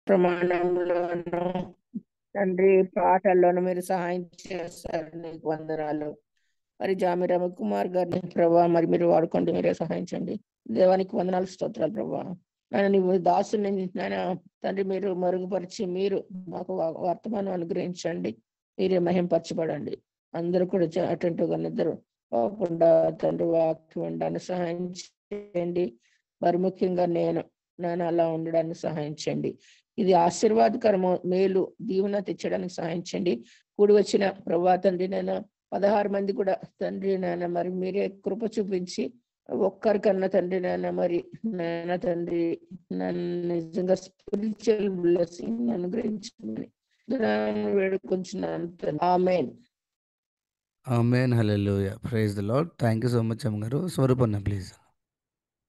ప్రమాణంలోను తండ్రి పాటల్లోనూ మీరు సహాయం చేస్తారు. నీకు వందనాలు. మరి జామి రవికుమార్ గారిని ప్రభా మరి మీరు వాడుకోండి, మీరే సహాయించండి. దేవానికి వందనాలు, స్తోత్రాలు ప్రభా. ఆయన నీవు దాసుని నాయన తండ్రి మీరు మరుగుపరిచి మీరు మాకు వర్తమానం అనుగ్రహించండి. మీరే మహింపరచబడండి. అందరూ కూడా అటెంటివ్గా నిద్ర పోకుండా తండ్రి వాక్యం ఉండడానికి సహాయం చేయండి. మరి ముఖ్యంగా నేను అలా ఉండడానికి సహాయం చేయండి. ఇది ఆశీర్వాదకరము, మేలు, దీవెన తెచ్చడానికి సహాయం చేయండి. కూడి వచ్చిన ప్రభా తండ్రి నేను 16 మంది కూడా తండ్రి నాన్న మరి మీరే కృప చూపించి ఒక్కరికన్నా తండ్రి నాన్న మరి నాన్న తండ్రి నన్ను నిజంగా స్పిరిచువల్ బ్లెస్సింగ్ అనుగ్రహించమని వేడుకొంచున్నాను. Amen. Amen. Hallelujah. Praise the lord. Thank you so much అమ్మగారు. స్వరూపన్న ప్లీజ్.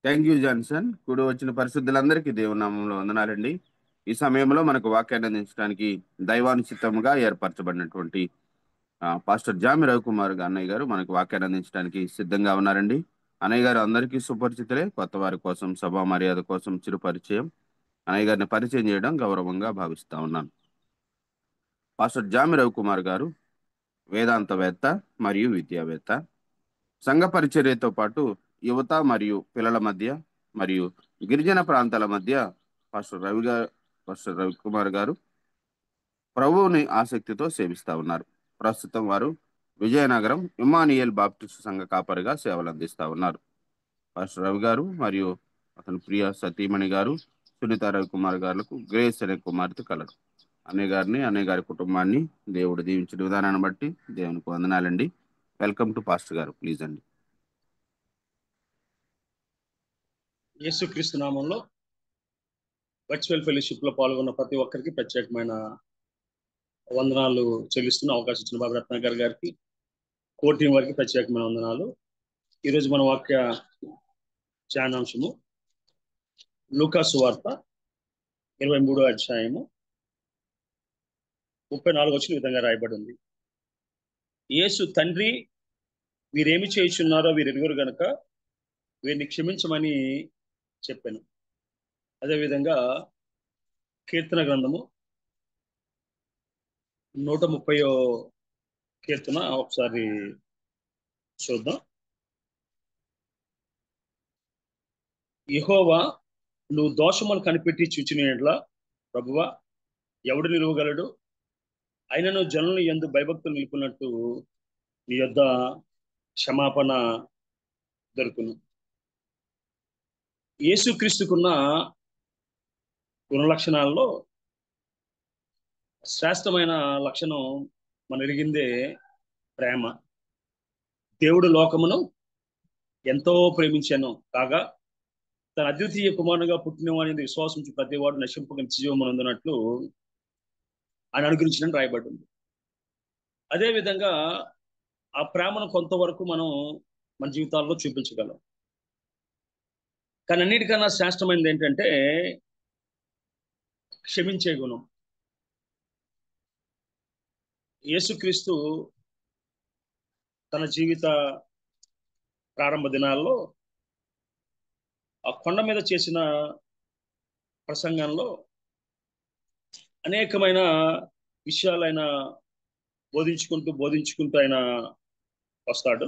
Thank you Johnson. కూడి వచ్చిన పరిశుద్ధులందరికీ దేవుని నామంలో వందనాలండి. ఈ సమయంలో మనకు వాక్యాన్ని అందించడానికి దైవానుచితముగా ఏర్పరచబడినటువంటి పాస్టర్ జామి రవికుమార్ అన్నయ్య గారు మనకు వాక్యాన్ని అందించడానికి సిద్ధంగా ఉన్నారండి. అన్నయ్య గారు అందరికీ సుపరిచితులే. కొత్త వారి కోసం, సభా మర్యాద కోసం చిరు పరిచయం. అన్నయ్య గారిని పరిచయం చేయడం గౌరవంగా భావిస్తా ఉన్నాను. పాస్టర్ జామి రవికుమార్ గారు వేదాంతవేత్త మరియు విద్యావేత్త. సంఘ పరిచర్యతో పాటు యువత మరియు పిల్లల మధ్య మరియు గిరిజన ప్రాంతాల మధ్య పాస్టర్ రవికుమార్ గారు ప్రభువుని ఆసక్తితో సేవిస్తా ఉన్నారు. ప్రస్తుతం వారు విజయనగరం ఇమ్మానియేల్ బాప్టిస్ట్ సంఘ కాపరిగా సేవలు అందిస్తా ఉన్నారు. పాస్టర్ రవి గారు మరియు అతని ప్రియ సతీమణి గారు సునీత రవికుమార్ గారులకు గ్రేస్ అనే కుమార్తె కలరు. అన్నయ్య గారిని, అన్నయ్య గారి కుటుంబాన్ని దేవుడు దీవించిన విధానాన్ని బట్టి దేవునికి వందనాలండి. వెల్కమ్ టు పాస్టర్ గారు, ప్లీజ్ అండి. యేసుక్రీస్తు నామంలో వర్చువల్ ఫెలోషిప్ లో పాల్గొన్న ప్రతి ఒక్కరికి ప్రత్యేకమైన వందనాలు చెల్లిస్తున్న అవకాశం ఇచ్చిన బాబు రత్నాకర్ గారికి, కోర్ టీం వారికి ప్రత్యేకమైన వందనాలు. ఈరోజు మన వాక్య ధ్యానాంశము లూకా సువార్త 23వ అధ్యాయము 34 వచ్చిన విధంగా రాయబడి ఉంది. యేసు తండ్రి వీరేమి చేయుచున్నారో వీరెరుగురు గనుక వీరిని క్షమించమని చెప్పాను. అదేవిధంగా కీర్తన గ్రంథము 130వ కీర్తన ఒకసారి చూద్దాం. యెహోవా నువ్వు దోషములు కనిపెట్టి చూచిన యెడల ప్రభువా ఎవడు నిలువగలడు? అయినను జనులను యందు భయభక్తులు నిలుపునట్టు నీ యొద్ద క్షమాపణ దొరుకును. యేసుక్రీస్తుకున్న గుణలక్షణాల్లో శ్రేష్టమైన లక్షణం మనం ఎరిగిందే ప్రేమ. దేవుడు లోకమును ఎంతో ప్రేమించాను కాగా తన అద్వితీయ కుమారునిగా పుట్టినవాని విశ్వాసం ప్రతివాడు నశింపక నిత్యజీవమునందునట్లు ఆయన అనుగ్రహించిన రాయబడింది. అదేవిధంగా ఆ ప్రేమను కొంతవరకు మనం మన జీవితాల్లో చూపించగలం. కానీ అన్నిటికన్నా శ్రేష్టమైనది ఏంటంటే క్షమించే గుణం. యేసుక్రీస్తు తన జీవిత ప్రారంభ దినాల్లో ఆ కొండ మీద చేసిన ప్రసంగంలో అనేకమైన విషయాలు ఆయన బోధించుకుంటూ ఆయన వస్తాడు.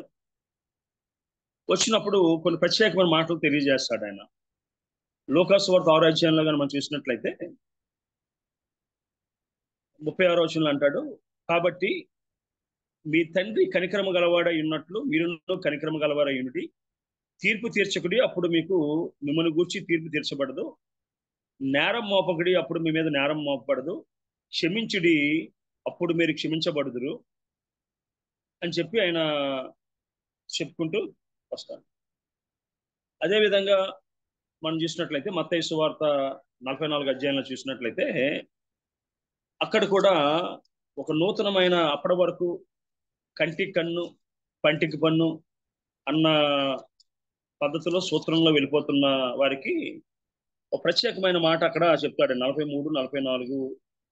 వచ్చినప్పుడు కొన్ని ప్రత్యేకమైన మాటలు తెలియజేస్తాడు ఆయన. లూకా సువార్త 6వ అధ్యాయంలో కానీ మనం చూసినట్లయితే 36వ వచనంలో అంటాడు, కాబట్టి మీ తండ్రి కనికరము గలవాడై ఉన్నట్లు మీరు కనికరము గలవారై ఉండి తీర్పు తీర్చకుడి, అప్పుడు మిమ్మల్ని గూర్చి తీర్పు తీర్చబడదు. నేరం మోపకుడి, అప్పుడు మీ మీద నేరం మోపబడదు. క్షమించుడి, అప్పుడు మీరు క్షమించబడుదురు అని చెప్పి ఆయన చెప్పుకుంటూ వస్తాడు. అదేవిధంగా మనం చూసినట్లయితే మత్తయి సువార్త 44వ అధ్యాయంలో చూసినట్లయితే అక్కడ కూడా ఒక నూతనమైన అప్పటి వరకు కంటికి కన్ను పంటికి పన్ను అన్న పద్ధతిలో సూత్రంలో వెళ్ళిపోతున్న వారికి ఒక ప్రత్యేకమైన మాట అక్కడ చెప్తాడు. 43, 44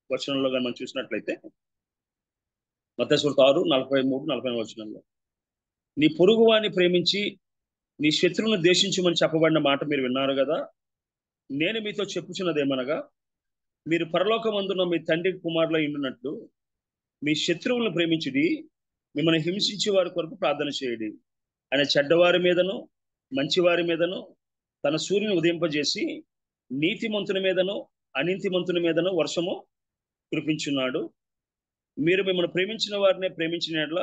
వచనంలో కానీ మనం చూసినట్లయితే మత్తయి సువార్త 6, 43, 44 వచనంలో నీ పొరుగువాని ప్రేమించి నీ శత్రువును ద్వేషించమని చెప్పబడిన మాట మీరు విన్నారు కదా. నేను మీతో చెప్పుచున్నదేమనగా మీరు పరలోకమందున్న మీ తండ్రి కుమారుల ఉండునట్లు మీ శత్రువులను ప్రేమించుడి, మిమ్మల్ని హింసించే వారి కొరకు ప్రార్థన చేయడి. ఆయన చెడ్డవారి మీదను మంచివారి మీదను తన సూర్యుని ఉదయింపజేసి నీతిమంతుని మీదను అనీతిమంతుని మీదను వర్షము కురిపించున్నాడు. మీరు మిమ్మల్ని ప్రేమించిన వారినే ప్రేమించిన యెడల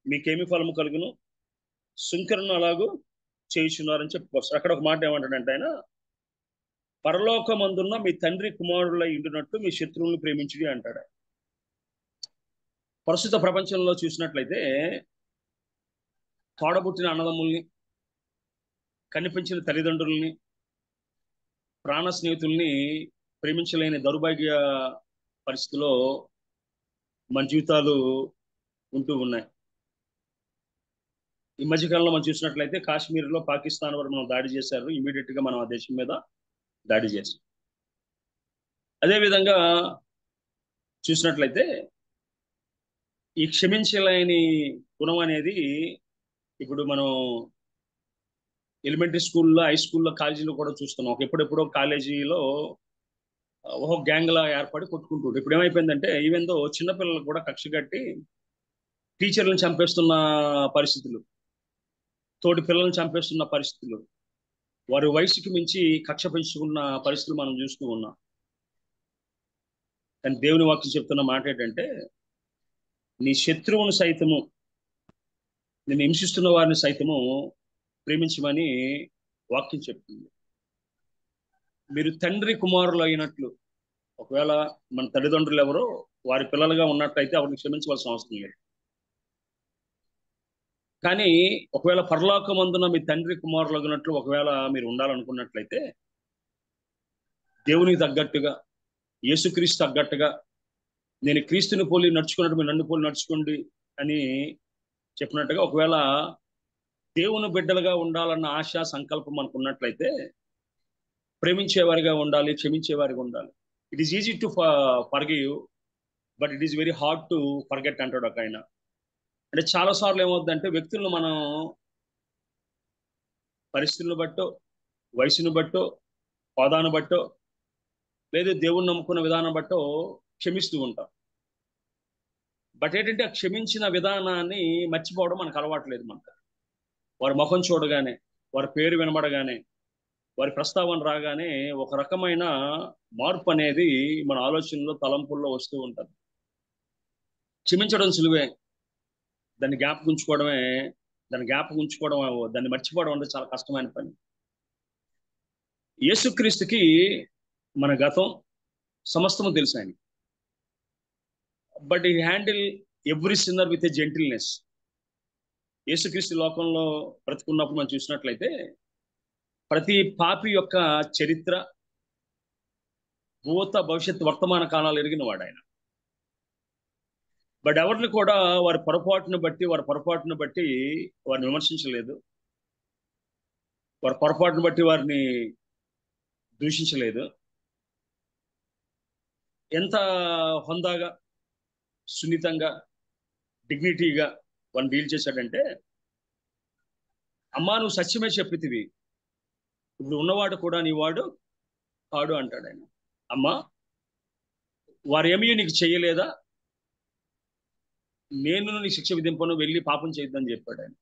మీకేమి ఫలము కలుగును? సుంకరును అలాగూ చేయుచున్నారని చెప్పుకోవచ్చు. అక్కడ ఒక మాట ఏమంటాడంటే ఆయన, పరలోకమందున్న మీ తండ్రి కుమారుల ఇండునట్టు మీ శత్రువులను ప్రేమించుడి అంటాడు. ప్రస్తుత ప్రపంచంలో చూసినట్లయితే తోడబుట్టిన అన్నదమ్ముల్ని, కనిపించిన తల్లిదండ్రుల్ని, ప్రాణ స్నేహితుల్ని ప్రేమించలేని దౌర్భాగ్య పరిస్థితిలో మన జీవితాలు ఉంటూ ఉన్నాయి. ఈ మధ్యకాలంలో మనం చూసినట్లయితే కాశ్మీర్లో పాకిస్తాన్ వారు మనం దాడి చేశారు. ఇమీడియట్ గా మనం ఆ దేశం మీద దాడి చేశాం. అదేవిధంగా చూసినట్లయితే ఈ క్షమించలేని గుణం అనేది ఇప్పుడు మనం ఎలిమెంటరీ స్కూల్లో, హై స్కూల్లో, కాలేజీలో కూడా చూస్తున్నాం. ఎప్పుడెప్పుడో కాలేజీలో ఒక గ్యాంగ్ లా ఏర్పడి కొట్టుకుంటుంటారు. ఇప్పుడు ఏమైపోయిందంటే ఈవెన్ దో చిన్నపిల్లలు కూడా కక్ష కట్టి టీచర్లను చంపేస్తున్న పరిస్థితులు, తోటి పిల్లల్ని చంపేస్తున్న పరిస్థితులు, వారి వయసుకి మించి కక్ష పెంచుకున్న పరిస్థితులు మనం చూస్తూ ఉన్నాం. కానీ దేవుని వాక్యం చెప్తున్న మాట ఏంటంటే, నీ శత్రువును సైతము, నేను హింసిస్తున్న వారిని సైతము ప్రేమించమని వాక్యం చెప్తుంది. మీరు తండ్రి కుమారులు అయినట్లు, ఒకవేళ మన తల్లిదండ్రులు ఎవరో వారి పిల్లలుగా ఉన్నట్లయితే వారిని క్షమించవలసిన అవసరం లేదు. కానీ ఒకవేళ పరలోకమందున మీ తండ్రి కుమారులు అయినట్లు ఒకవేళ మీరు ఉండాలనుకున్నట్లయితే దేవునికి తగ్గట్టుగా, యేసుక్రీస్తు తగ్గట్టుగా, నేను క్రీస్తుని పోలి నడుచుకున్నట్టు మీరు నన్ను పోలి నడుచుకోండి అని చెప్పినట్టుగా ఒకవేళ దేవుని బిడ్డలుగా ఉండాలన్న ఆశ, సంకల్పం మనకు ఉన్నట్లయితే ప్రేమించేవారిగా ఉండాలి, క్షమించేవారిగా ఉండాలి. It is easy to forgive, but it is very hard to forget అంటాడు ఒక ఆయన. అంటే చాలా సార్లు ఏమవుతుందంటే వ్యక్తులను మనం పరిస్థితులను బట్టో, వయసును బట్టో, హోదాను బట్టో, లేదు దేవుణ్ణి నమ్ముకున్న విధానం బట్టో క్షమిస్తూ ఉంటాం. బట్ ఏంటంటే ఆ క్షమించిన విధానాన్ని మర్చిపోవడం మనకు అలవాట్లేదు. మనకు వారి ముఖం చూడగానే, వారి పేరు వినబడగానే, వారి ప్రస్తావన రాగానే ఒక రకమైన మార్పు అనేది మన ఆలోచనలో, తలంపుల్లో వస్తూ ఉంటుంది. క్షమించడం సులువే, దాన్ని జ్ఞాపకం ఉంచుకోవడమే, దాన్ని మర్చిపోవడం అంటే చాలా కష్టమైన పని. యేసుక్రీస్తుకి మన గతం సమస్తము తెలుసు ఆయన. బట్ ఈ handle every sinner with a gentleness. యేసుక్రీస్తు లోకంలో బ్రతుకున్నప్పుడు మనం చూసినట్లయితే ప్రతి పాపి యొక్క చరిత్ర, భూత భవిష్యత్ వర్తమాన కాలాలు ఎరిగిన వాడు ఆయన. బట్ ఎవరిని కూడా వారి పొరపాటును బట్టి వారిని విమర్శించలేదు, వారి పొరపాటును బట్టి వారిని దూషించలేదు. ఎంత హొందాగా, సున్నితంగా, డిగ్నిటీగా వాడిని డీల్ చేశాడంటే, అమ్మా నువ్వు సత్యమే చెప్పితివి, ఇప్పుడు ఉన్నవాడు కూడా నీ వాడు కాడు అంటాడు ఆయన. అమ్మా వారు ఏమీ నీకు చెయ్యలేదా, నేను నీ శిక్ష విధింపను, వెళ్ళి పాపం చేయొద్దని చెప్పాడు ఆయన.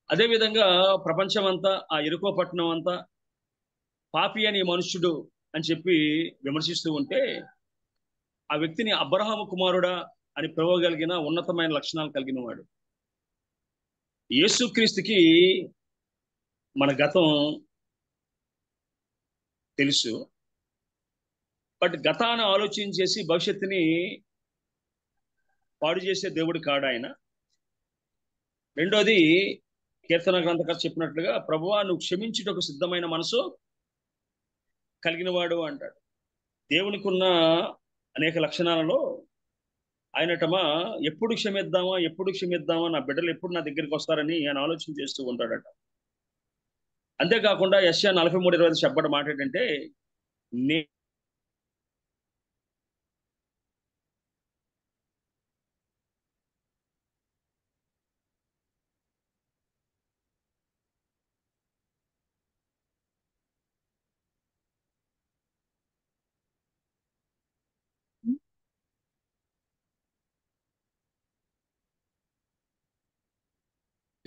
అదేవిధంగా ప్రపంచం అంతా, ఆ ఎరుకో పట్టణం అంతా పాపి అని మనుష్యుడు అని చెప్పి విమర్శిస్తూ ఉంటే ఆ వ్యక్తిని అబ్రహాము కుమారుడా అని పిలవగలిగిన ఉన్నతమైన లక్షణాలు కలిగిన వాడు. యేసుక్రీస్తుకి మన గతం తెలుసు, బట్ గతాన్ని ఆలోచించేసి భవిష్యత్తుని పాడు చేసే దేవుడు కాడు ఆయన. రెండోది, కీర్తన గ్రంథకర్త చెప్పినట్లుగా ప్రభువా నువ్వు క్షమించుటకు సిద్ధమైన మనసు కలిగిన వాడు అంటాడు. దేవునికి ఉన్న అనేక లక్షణాలలో ఆయనటమా ఎప్పుడు క్షమిద్దామా, నా బిడ్డలు ఎప్పుడు నా దగ్గరికి వస్తారని ఆయన ఆలోచన చేస్తూ ఉంటాడట. అంతేకాకుండా యెషయా 43:20 చెప్పడం మాట ఏంటంటే,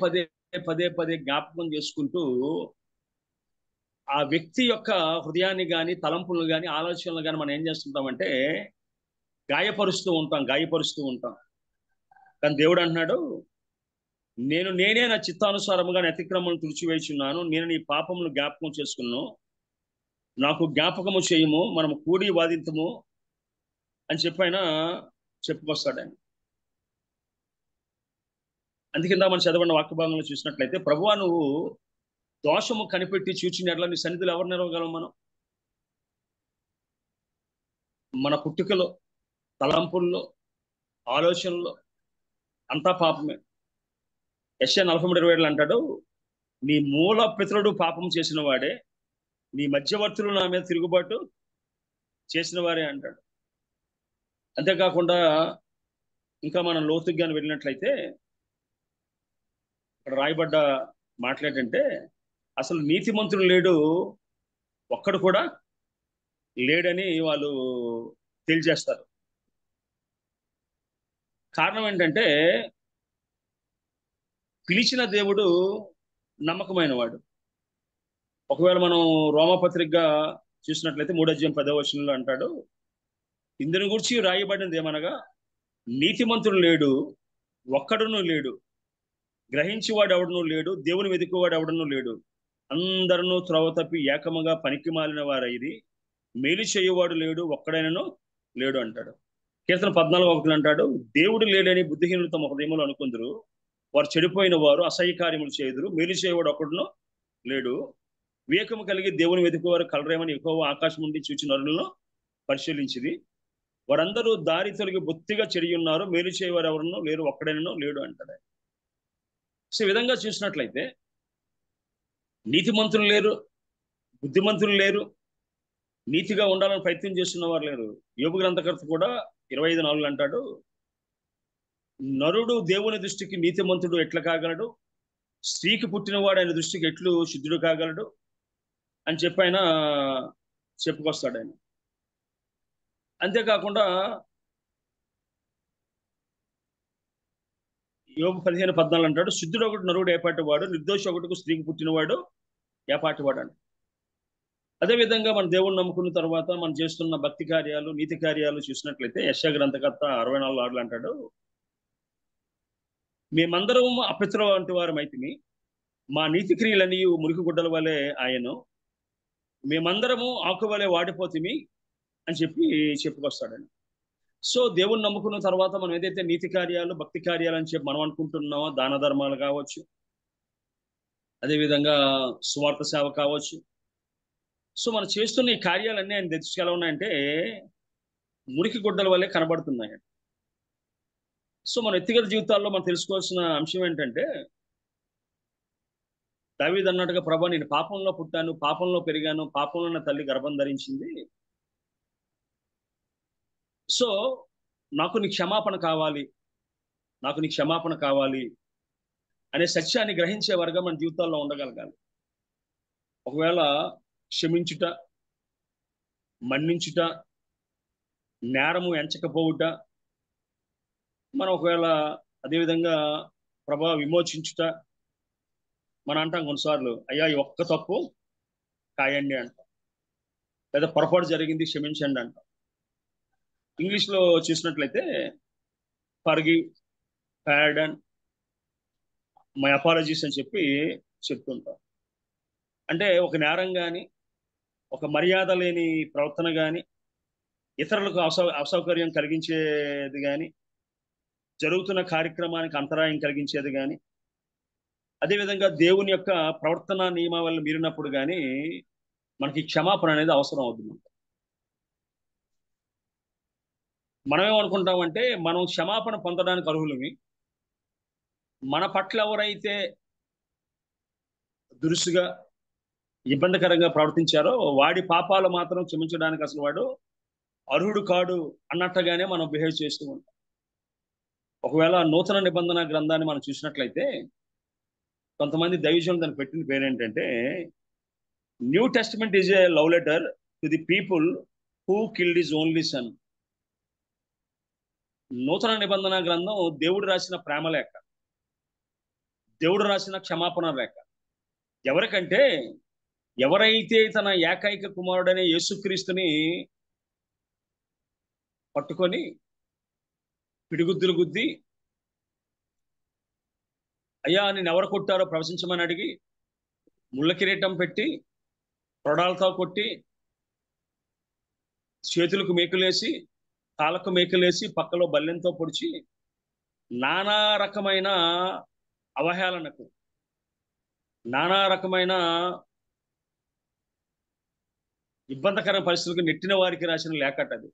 పదే పదే పదే జ్ఞాపకం చేసుకుంటూ ఆ వ్యక్తి యొక్క హృదయాన్ని కానీ తలంపులను కానీ ఆలోచనలు కానీ మనం ఏం చేస్తుంటామంటే గాయపరుస్తూ ఉంటాం. కానీ దేవుడు అంటున్నాడు, నేనే నా చిత్తానుసారముగా నా అతిక్రమం తుడిచివేయుచున్నాను, నేను నీ పాపమును జ్ఞాపకం చేసుకున్నాను, నాకు జ్ఞాపకము చేయము, మనము కూడి వాదింతము అని చెప్పి ఆయన చెప్పుకొస్తాడు ఆయన. అందుకింద మనం చదవన్న వాక్య భాగంలో చూసినట్లయితే, ప్రభువా నువ్వు దోషము కనిపెట్టి చూచిన ఎట్లా నీ సన్నిధిలో ఎవరు నిలవగలం? మన పుట్టుకలో, తలంపుల్లో, ఆలోచనలో అంతా పాపమే. యెషయా 43:27 అంటాడు, నీ మూల పితరుడు పాపం చేసిన వాడే, నీ మధ్యవర్తులు నా మీద తిరుగుబాటు చేసిన వారే అంటాడు. అంతేకాకుండా ఇంకా మనం లోతుగా వెళ్ళినట్లయితే ఇక్కడ రాయబడ్డ మాట్లాడంటే, అసలు నీతిమంతుడు లేడు, ఒక్కడు కూడా లేడని వాళ్ళు తెలియజేస్తారు. కారణం ఏంటంటే, పిలిచిన దేవుడు నమ్మకమైన వాడు. ఒకవేళ మనం రోమాపత్రికగా చూసినట్లయితే 3:10 అంటాడు, ఇందుని గురించి రాయబడినది ఏమనగా, నీతిమంతుడు లేడు, ఒక్కడును లేడు, గ్రహించేవాడు ఎవడనూ లేడు, దేవుని వెతుకువాడు ఎవడనూ లేడు, అందరూ త్రోవ తప్పి ఏకముగా పనికి మాలిన వారైరి, మేలు చేయువాడు లేడు, ఒక్కడైనను లేడు అంటాడు. కీర్తన 14:1 అంటాడు, దేవుడు లేడని బుద్ధిహీనులు తమ హృదయములు అనుకుందరు, వారు చెడిపోయిన వారు అసహ్య కార్యములు చేయుదురు, మేలు చేయవాడు ఒక్కడును లేడు, వివేకము కలిగి దేవుని వెతుకువారు కలరేమని యెహోవా ఆకాశం నుండి చూచి నరులను పరిశీలించింది, వారందరూ దారి తొలగి బొత్తిగా చెడి ఉన్నారు, మేలు చేయవారు ఎవరన్నా లేరు, ఒక్కడైనను లేడు అంటాడు. సో ఈ విధంగా చూసినట్లయితే నీతిమంతులు లేరు, బుద్ధిమంతులు లేరు, నీతిగా ఉండాలని ప్రయత్నం చేస్తున్న వారు లేరు. యోబు గ్రంథకర్త కూడా 25:4 అంటాడు, నరుడు దేవుని దృష్టికి నీతిమంతుడు ఎట్లా కాగలడు, స్త్రీకి పుట్టినవాడు ఆయన దృష్టికి ఎట్లు శుద్ధుడు కాగలడు అని చెప్పి ఆయన చెప్పుకొస్తాడు ఆయన. అంతేకాకుండా యోబు 15:14 అంటాడు, శుద్ధుడు ఒకటి నరుడు ఏపాటి వాడు, నిర్దోషి ఒకటికు స్త్రీకి పుట్టినవాడు ఏపాటి వాడు అని. అదేవిధంగా మన దేవుణ్ణి నమ్ముకున్న తర్వాత మనం చేస్తున్న భక్తి కార్యాలు, నీతి కార్యాలు చూసినట్లయితే యెషయా గ్రంథకర్త 64:6 అంటాడు, మేమందరం అపిత్ర వంటి వారం అయితిమి, మా నీతి క్రియలన్నీ మురికి గుడ్డల వలె ఆయను, మేమందరము ఆకు వలె వాడిపోతిమి అని చెప్పి చెప్పుకొస్తాడని. సో దేవుణ్ణి నమ్ముకున్న తర్వాత మనం ఏదైతే నీతి కార్యాలు, భక్తి కార్యాలు అని చెప్పి మనం అనుకుంటున్నామో, దాన ధర్మాలు కావచ్చు, అదేవిధంగా సువార్త సేవ కావచ్చు, సో మనం చేస్తున్న ఈ కార్యాలన్నీ ఆయన దృష్టికి ఎలా ఉన్నాయంటే మురికి గుడ్డల వల్లే కనబడుతున్నాయి. సో మన వ్యక్తిగత జీవితాల్లో మనం తెలుసుకోవాల్సిన అంశం ఏంటంటే, దావీదు అన్నట్టుగా, ప్రభా నేను పాపంలో పుట్టాను, పాపంలో పెరిగాను, పాపంలో నా తల్లి గర్భం ధరించింది, సో నాకు నీ క్షమాపణ కావాలి, నాకు నీ క్షమాపణ కావాలి అనే సత్యాన్ని గ్రహించే వరగా మన జీవితాల్లో ఉండగలగాలి. ఒకవేళ క్షమించుట, మన్నించుట, నేరము ఎంచకపోవుట, మనం ఒకవేళ అదేవిధంగా ప్రభా విమోచించుట, మనం అంటాం కొన్నిసార్లు, అయ్యా ఈ ఒక్క తప్పు కాయండి అంటాం, లేదా పొరపాటు జరిగింది క్షమించండి అంటాం. ఇంగ్లీష్లో చూసినట్లయితే ఫర్గివ్, పార్డన్, మై అపాలజీస్ అని చెప్పి చెప్తుంటాం. అంటే ఒక నేరం కానీ, ఒక మర్యాద లేని ప్రవర్తన కానీ, ఇతరులకు అసౌకర్యం కలిగించేది కానీ, జరుగుతున్న కార్యక్రమానికి అంతరాయం కలిగించేది కానీ, అదేవిధంగా దేవుని యొక్క ప్రవర్తన నియమావళిని మీరినప్పుడు కానీ మనకి క్షమాపణ అనేది అవసరం అవుతుంది. మనం ఏమనుకుంటామంటే మనం క్షమాపణ పొందడానికి అర్హులమి, మన పట్ల ఎవరైతే దురుసుగా, ఇబ్బందికరంగా ప్రవర్తించారో వాడి పాపాలు మాత్రం క్షమించడానికి అసలు వాడు అర్హుడు కాడు అన్నట్టుగానే మనం బిహేవ్ చేస్తూ ఉంటాం. ఒకవేళ నూతన నిబంధన గ్రంథాన్ని మనం చూసినట్లయితే కొంతమంది దైవజనులు దాన్ని పెట్టిన పేరు ఏంటంటే, new testament is a love letter to the people who killed his only sun. నూతన నిబంధన గ్రంథం దేవుడు రాసిన ప్రేమ లేఖ. దేవుడు రాసిన క్షమాపణ లేఖ. ఎవరికంటే ఎవరైతే తన ఏకైక కుమారుడైన యేసుక్రీస్తుని పట్టుకొని పిడిగుద్దులు గుద్ది, అయ్యా నేను ఎవరు కొట్టారో ప్రవచించమని అడిగి, ముళ్ళ కిరీటం పెట్టి తొడాలతో కొట్టి, చేతులకు మేకులేసి కాళ్ళకు మేకులేసి పక్కలో బల్లెంతో పొడిచి నానా రకమైన అవహేళనకు, నానా రకమైన ఇబ్బందికర పరిస్థితులకు నెట్టిన వారికి రాసిన లేఖట అది.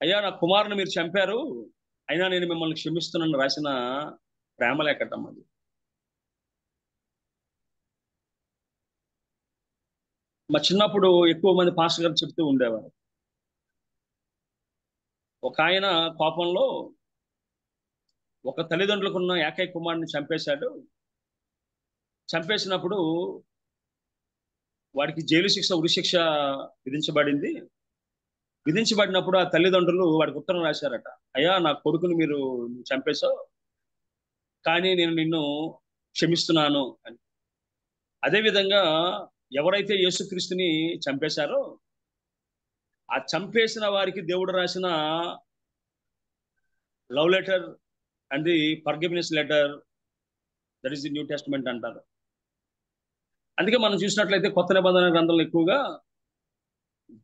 అయ్యా నా కుమారుని మీరు చంపారు, అయినా నేను మిమ్మల్ని క్షమిస్తున్నాను రాసిన ప్రేమ లేఖటం అది. మా చిన్నప్పుడు ఎక్కువ మంది పాస్టర్ గారు చెప్తూ ఉండేవారు. ఒక ఆయన కోపంలో ఒక తల్లిదండ్రులకున్న ఏకైక కుమారుని చంపేశాడు. చంపేసినప్పుడు వాడికి జైలు శిక్ష, ఉరిశిక్ష విధించబడింది. విధించబడినప్పుడు ఆ తల్లిదండ్రులు వాడికి ఉత్తరం రాశారట, అయ్యా నా కొడుకుని మీరు చంపేశావు, కానీ నేను నిన్ను క్షమిస్తున్నాను అని. అదేవిధంగా ఎవరైతే యేసుక్రీస్తుని చంపేశారో ఆ చంపేసిన వారికి దేవుడు రాసిన love letter and the forgiveness letter, that is the new testament అంటారు. అందుకే మనం చూసినట్లయితే కొత్త నిబంధన గ్రంథంలో ఎక్కువగా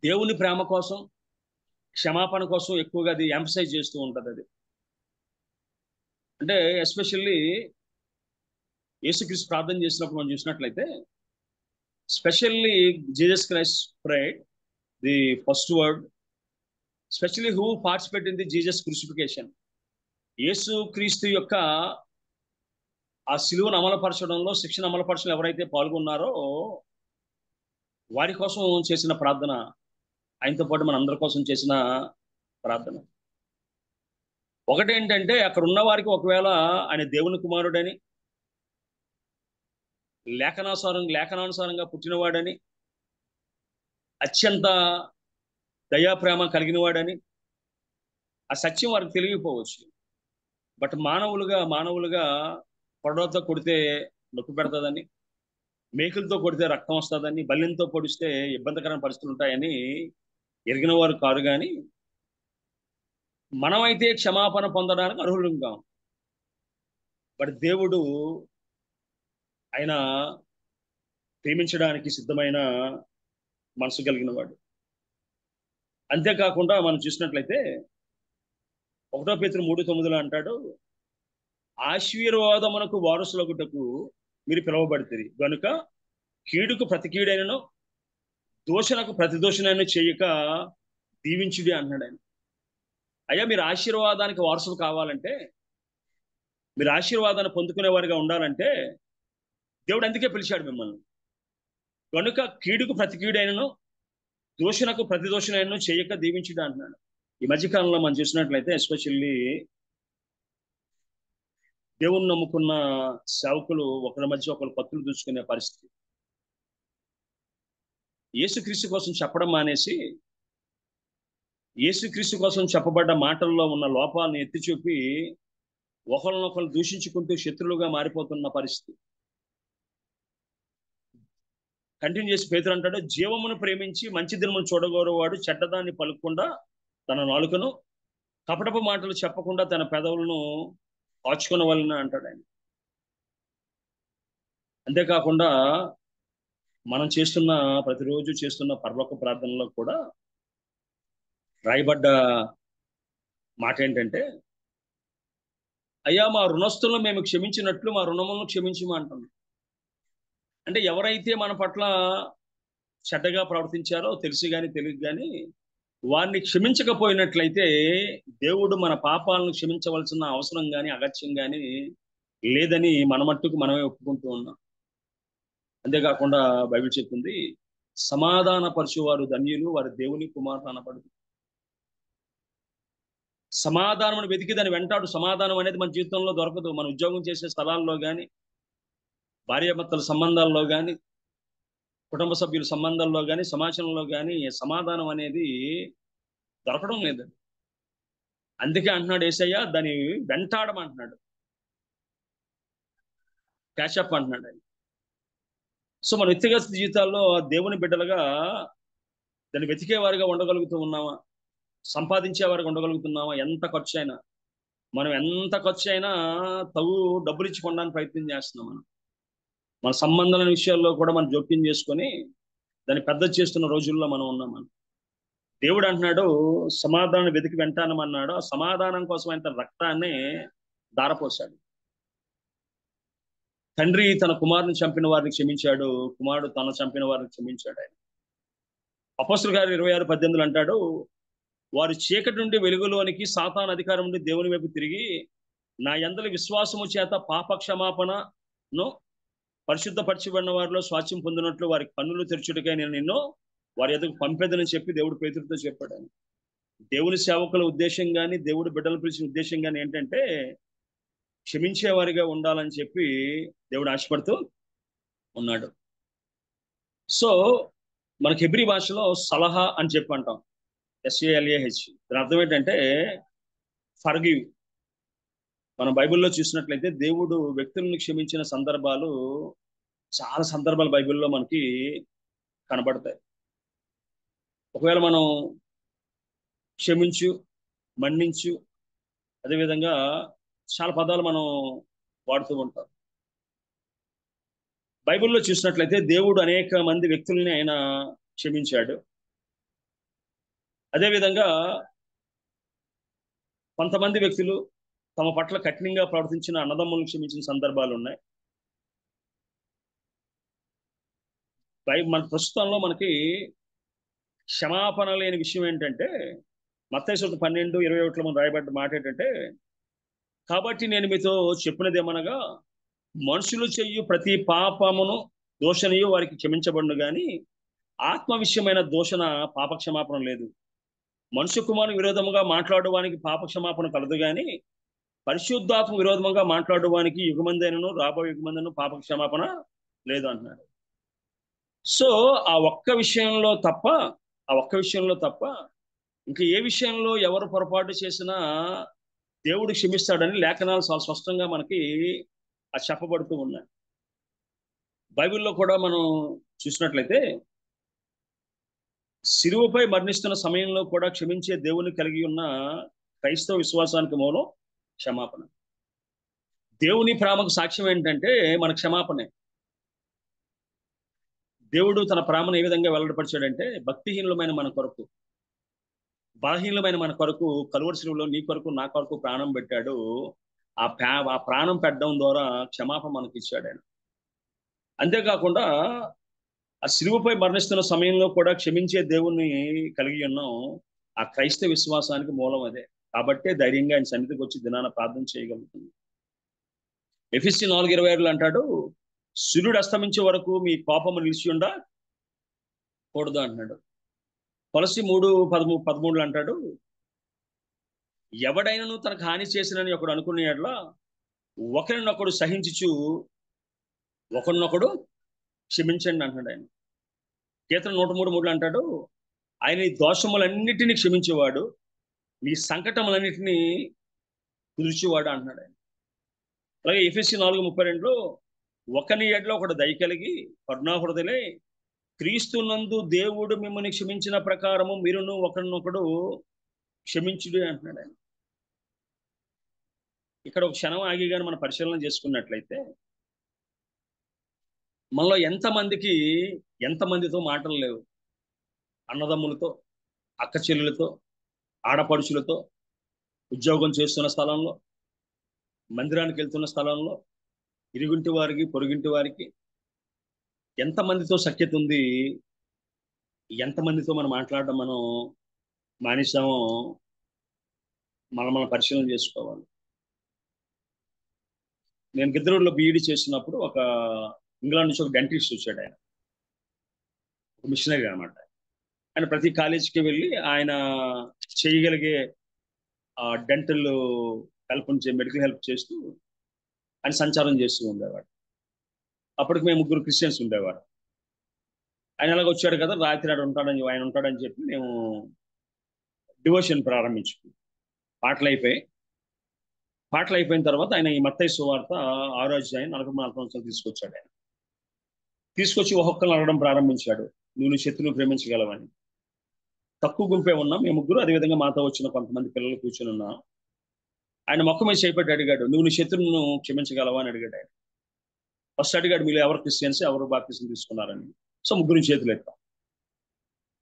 దేవుని ప్రేమ కోసం, క్షమాపణ కోసం ఎక్కువగా అది ఎంఫసైజ్ చేస్తూ ఉంటుంది. అది అంటే ఎస్పెషల్లీ యేసుక్రీస్తు ప్రార్థన చేసినప్పుడు మనం చూసినట్లయితే, specially Jesus Christ prayed the first word, specially who participate in the Jesus crucifixion. Yesu Kristu యొక్క ఆ సిలువను అమలుపరచడంలో, శిక్షణ అమలుపరచడంలో ఎవరైతే పాల్గొన్నారో వారి కోసం చేసిన ప్రార్థన, ఆయనతో పాటు మన అందరి కోసం చేసిన ప్రార్థన. ఒకటేంటంటే అక్కడ ఉన్న వారికి ఒకవేళ ఆయన దేవుని కుమారుడని, లేఖనానుసారంగా పుట్టినవాడని, అత్యంత దయాప్రేమ కలిగిన వాడని ఆ సత్యం వారికి తెలియకపోవచ్చు. బట్ మానవులుగా పొడవతో కొడితే నొప్పి పెడతాదని, మేకులతో కొడితే రక్తం వస్తుందని, బల్లెంతో పొడిస్తే ఇబ్బందికరమైన పరిస్థితులు ఉంటాయని ఎరిగిన వారు కారు. కానీ మనమైతే క్షమాపణ పొందడానికి అర్హులం కాం. బట్ దేవుడు ఆయన ప్రేమించడానికి సిద్ధమైన మనసు కలిగిన వాడు. అంతేకాకుండా మనం చూసినట్లయితే 1 పేతురు 3:9 అంటాడు, ఆశీర్వాదమునకు వారసులగుటకు మీరు పిలువబడితిరి గనుక కీడుకు ప్రతి కీడైనను దోషణకు ప్రతి దోషణైనా చేయక దీవించుడి అంటున్నాడు ఆయన. అయ్యా మీరు ఆశీర్వాదానికి వారసులు కావాలంటే, మీరు ఆశీర్వాదాన్ని పొందుకునేవారిగా ఉండాలంటే దేవుడు అందుకే పిలిచాడు మిమ్మల్ని. కనుక కీడుకు ప్రతి కీడైనను దోషణకు ప్రతి దోషణైనా చేయక దీవించుడి అంటున్నాడు. ఈ మధ్యకాలంలో మనం చూసినట్లయితే ఎస్పెషల్లీ దేవుని నమ్ముకున్న సేవకులు ఒకరి మధ్య ఒకరు కత్తులు దూచుకునే పరిస్థితి. యేసుక్రీస్తు కోసం చెప్పడం మానేసి, యేసుక్రీస్తు కోసం చెప్పబడ్డ మాటల్లో ఉన్న లోపాలను ఎత్తి చూపి ఒకరినొకరు దూషించుకుంటూ శత్రువులుగా మారిపోతున్న పరిస్థితి. కంటిన్యూ చేసి పేతురు అంటాడు, జీవమును ప్రేమించి మంచి దినమును చూడగోరేవాడు చెడ్డదాన్ని పలుకకుండా తన నాలుకను, కపటపు మాటలు చెప్పకుండా తన పెదవులను కాచుకొనవలెను అంటాడు ఆయన. అంతేకాకుండా మనం ప్రతిరోజు చేస్తున్న పరలోక ప్రార్థనలో కూడా రాయబడ్డ మాట ఏంటంటే, అయ్యా మా రుణస్తులను మేము క్షమించినట్లు మా రుణములను క్షమించమా అంటున్నాం. అంటే ఎవరైతే మన పట్ల చెడ్డగా ప్రవర్తించారో తెలిసి కానీ తెలియక కానీ వారిని క్షమించకపోయినట్లయితే దేవుడు మన పాపాలను క్షమించవలసిన అవసరం కానీ అగత్యం కానీ లేదని మన మట్టుకు మనమే ఒప్పుకుంటూ ఉన్నాం. అంతేకాకుండా బైబిల్ చెప్తుంది, సమాధాన పరచువారు ధన్యులు, వారి దేవుని కుమారులు అనబడు. సమాధానం వెతికి దాన్ని వెంటాడు. సమాధానం అనేది మన జీవితంలో దొరకదు. మన ఉద్యోగం చేసే స్థలాల్లో కానీ, భార్యాభర్తల సంబంధాల్లో కానీ, కుటుంబ సభ్యుల సంబంధాల్లో కానీ, సమాజంలో కానీ సమాధానం అనేది దొరకడం లేదు. అందుకే అంటున్నాడు యేసయ్య, దాన్ని వెంటాడమంటున్నాడు, క్యాచప్ అంటున్నాడు ఆయన. సో మన వ్యక్తిగత జీవితాల్లో దేవుని బిడ్డలుగా దాన్ని వెతికేవారిగా ఉండగలుగుతూ ఉన్నామా? సంపాదించేవారిగా ఉండగలుగుతున్నామా? ఎంత ఖర్చు అయినా, మనం ఎంత ఖర్చు అయినా తగు డబ్బులు ఇచ్చి కొనడానికి ప్రయత్నం చేస్తున్నాం. మన సంబంధాల విషయాల్లో కూడా మనం జోక్యం చేసుకొని దాన్ని పెద్ద చేస్తున్న రోజుల్లో మనం ఉన్నాం. దేవుడు అంటున్నాడు సమాధానం వెతికి వెంటానమన్నాడు. ఆ సమాధానం కోసం ఆయన రక్తాన్ని ధారపోశాడు. తండ్రి తన కుమారుని చంపిన వారిని క్షమించాడు, కుమారుడు తన చంపిన వారిని క్షమించాడు. ఆయన అపోస్తలుల కార్యాలు 26:18 అంటాడు, వారు చీకటి నుండి వెలుగులోనికి, సాతాను అధికారం నుండి దేవుని వైపు తిరిగి నా యందలి విశ్వాసము చేత పాప క్షమాపణను పరిశుద్ధపరచబడిన వారిలో స్వాస్థ్యం పొందినట్లు వారి కన్నులు తెరచుటకై నేను నిన్ను వారి ఎదుగు పంపేదని చెప్పి దేవుడు పేతురుతో చెప్పాడు. దేవుని సేవకుల ఉద్దేశం కానీ, దేవుడు బిడ్డలు పిలిచిన ఉద్దేశం కానీ ఏంటంటే క్షమించేవారిగా ఉండాలని చెప్పి దేవుడు ఆశపడుతూ ఉన్నాడు. సో మనకి హెబ్రీ భాషలో సలహా అని చెప్పి అంటాం, SALAH. దాని అర్థం ఏంటంటే ఫర్గివ్. మనం బైబిల్లో చూసినట్లయితే దేవుడు వ్యక్తులను క్షమించిన సందర్భాలు చాలా సందర్భాలు బైబిల్లో మనకి కనబడతాయి. ఒకవేళ మనం క్షమించు, మన్నించు, అదేవిధంగా చాలా పదాలు మనం వాడుతూ ఉంటాం. బైబిల్లో చూసినట్లయితే దేవుడు అనేక మంది వ్యక్తుల్ని ఆయన క్షమించాడు. అదేవిధంగా కొంతమంది వ్యక్తులు తమ పట్ల కఠినంగా ప్రవర్తించిన అన్నదమ్ములను క్షమించిన సందర్భాలు ఉన్నాయి. మన ప్రస్తుతంలో మనకి క్షమాపణ లేని విషయం ఏంటంటే మత్తయి 12:21 మనం రాయబడ్డ మాట ఏంటంటే, కాబట్టి నేను మీతో చెప్పినదేమనగా మనుషులు చెయ్యు ప్రతి పాపమును దోషణయు వారికి క్షమించబడును గాని ఆత్మ విషయమైన దోషణ పాపక్షమాపణ లేదు. మనుష్య కుమారుని విరోధముగా మాట్లాడువానికి పాపక్షమాపణ కలదు గాని పరిశుద్ధాత్మ విరోధముగా మాట్లాడువానికి యుగమందైనను రాబోయే యుగమందైనను పాపక్షమాపణ లేదు అంటున్నాడు. సో ఆ ఒక్క విషయంలో తప్ప ఇంకా ఏ విషయంలో ఎవరు పొరపాటు చేసినా దేవుడు క్షమిస్తాడని లేఖనాలు చాలా స్పష్టంగా మనకి చెప్పబడుతూ ఉన్నాయి. బైబిల్లో కూడా మనం చూసినట్లయితే శిలువపై మరణిస్తున్న సమయంలో కూడా క్షమించే దేవుని కలిగి ఉన్న క్రైస్తవ విశ్వాసానికి మూలం క్షమాపణ. దేవుని ప్రేమకు సాక్ష్యం ఏంటంటే మన క్షమాపణే. దేవుడు తన ప్రేమను ఏ విధంగా వెల్లడిపరిచాడంటే భక్తిహీనులమైన మన కొరకు, బలహీనమైన మన కొరకు కలువరి శిలువలో నీ కొరకు నా కొరకు ప్రాణం పెట్టాడు. ఆ ప్రాణం పెట్టడం ద్వారా క్షమాపణ మనకి ఇచ్చాడు ఆయన. అంతేకాకుండా ఆ శిలువపై మరణిస్తున్న సమయంలో కూడా క్షమించే దేవుణ్ణి కలిగి ఉన్నాం. ఆ క్రైస్తవ విశ్వాసానికి మూలం అదే. కాబట్టే ధైర్యంగా ఆయన సన్నిధికి వచ్చి దినాన ప్రార్థన చేయగలుగుతుంది. ఎఫెసీ 4:26 అంటాడు, సూర్యుడు అస్తమించే వరకు మీ కోపము నిలిచి ఉండకూడదు అంటున్నాడు. కొలస్సీ 3:13 అంటాడు, ఎవడైనను తనకు హాని చేసినని ఒకడు అనుకునే యెడల ఒకరినొకడు సహించుచు ఒకరినొకడు క్షమించండి అంటున్నాడు ఆయన. కీర్తన 103:3 అంటాడు, ఆయన నీ దోషములన్నిటినీ క్షమించేవాడు, నీ సంకటములన్నిటినీ కుదిర్చేవాడు అంటున్నాడు ఆయన. అలాగే ఎఫెసీ 4:32 ఒకని ఎడల ఒకడు దయ కలిగి కరుణాహృదయులై క్రీస్తునందు దేవుడు మిమ్మల్ని క్షమించిన ప్రకారము మీరును ఒకరినొకడు క్షమించుడు అంటున్నాడు ఆయన. ఇక్కడ ఒక క్షణం ఆగి కానీ మనం పరిశీలన చేసుకున్నట్లయితే మనలో ఎంతమందితో మాటలు లేవు. అన్నదమ్ములతో, అక్క చెల్లెలతో, ఆడపడుచులతో, ఉద్యోగం చేస్తున్న స్థలంలో, మందిరానికి వెళ్తున్న స్థలంలో, ఇరుగుంటి వారికి, పొరుగింటి వారికి ఎంతమందితో సఖ్యత ఉంది, ఎంతమందితో మనం మాట్లాడడం మనం మానేసామో మనం పరిశీలన చేసుకోవాలి. నేను గిద్దరూరులో BEd చేస్తున్నప్పుడు ఇంగ్లాండ్ నుంచి ఒక డెంటిస్ట్ వచ్చాడు. ఆయన ఒక మిషనరీ అనమాట. ఆయన ప్రతి కాలేజీకి వెళ్ళి ఆయన చేయగలిగే డెంటల్ మెడికల్ హెల్ప్ చేస్తూ ఆయన సంచారం చేస్తూ ఉండేవాడు. అప్పటికి మేము 3 క్రిస్టియన్స్ ఉండేవారు. ఆయన అలాగ వచ్చాడు కదా, రాత్రి ఆయన ఉంటాడని చెప్పి మేము డివోషన్ ప్రారంభించుకున్నాం. పాటలు అయిపోయిన తర్వాత ఆయన ఈ మత్తయి సువార్త 6వ అధ్యాయం 44 సంవత్సరాలు తీసుకొచ్చాడు. ఆయన తీసుకొచ్చి ఒక్కొక్కరిని అడగడం ప్రారంభించాడు, నువ్వు నీ శత్రువును ప్రేమించగలవని. తక్కువ గుంపే ఉన్నాం మేము ముగ్గురు, అదేవిధంగా మాతో వచ్చిన కొంతమంది పిల్లలు కూర్చొని ఉన్నాం. ఆయన మొక్క మీద చేపట్టి అడిగాడు, నువ్వు నీ శత్రువును క్షమించగలవా అని అడిగాడు. ఆయన ఫస్ట్ అడిగాడు, మీరు ఎవరు క్రిస్టియన్స్, ఎవరు బాప్తిసం తీసుకున్నారని. సో ముగ్గురు చేతులు ఎత్తాం.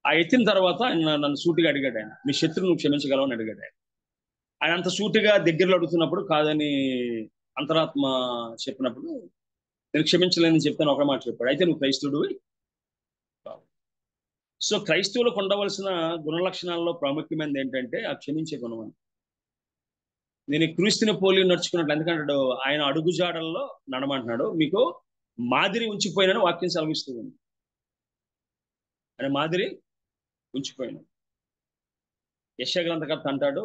ఆ ఎత్తిన తర్వాత ఆయన నన్ను సూటిగా అడిగాడు, ఆయన నీ శత్రువును క్షమించగలవని అడిగాడు. ఆయన అంత సూటిగా దగ్గరలో అడుగుతున్నప్పుడు కాదని అంతరాత్మ చెప్పినప్పుడు నేను క్షమించలేని చెప్తాను ఒక మాట చెప్పాడు, అయితే నువ్వు క్రైస్తవుడు. సో క్రైస్తవులకు ఉండవలసిన గుణలక్షణాల్లో ప్రాముఖ్యమైనది ఏంటంటే ఆ క్షమించే గుణం అని. నేను క్రీస్తుని పోలి నడుచుకున్నట్లు, ఎందుకంటాడు ఆయన అడుగుజాడల్లో నడమంటున్నాడు, మీకు మాదిరి ఉంచిపోయినని వాక్యం సెలవిస్తూ ఉంది. ఆయన మాదిరి ఉంచిపోయిన. యెషయా గ్రంథకర్త అంటాడు,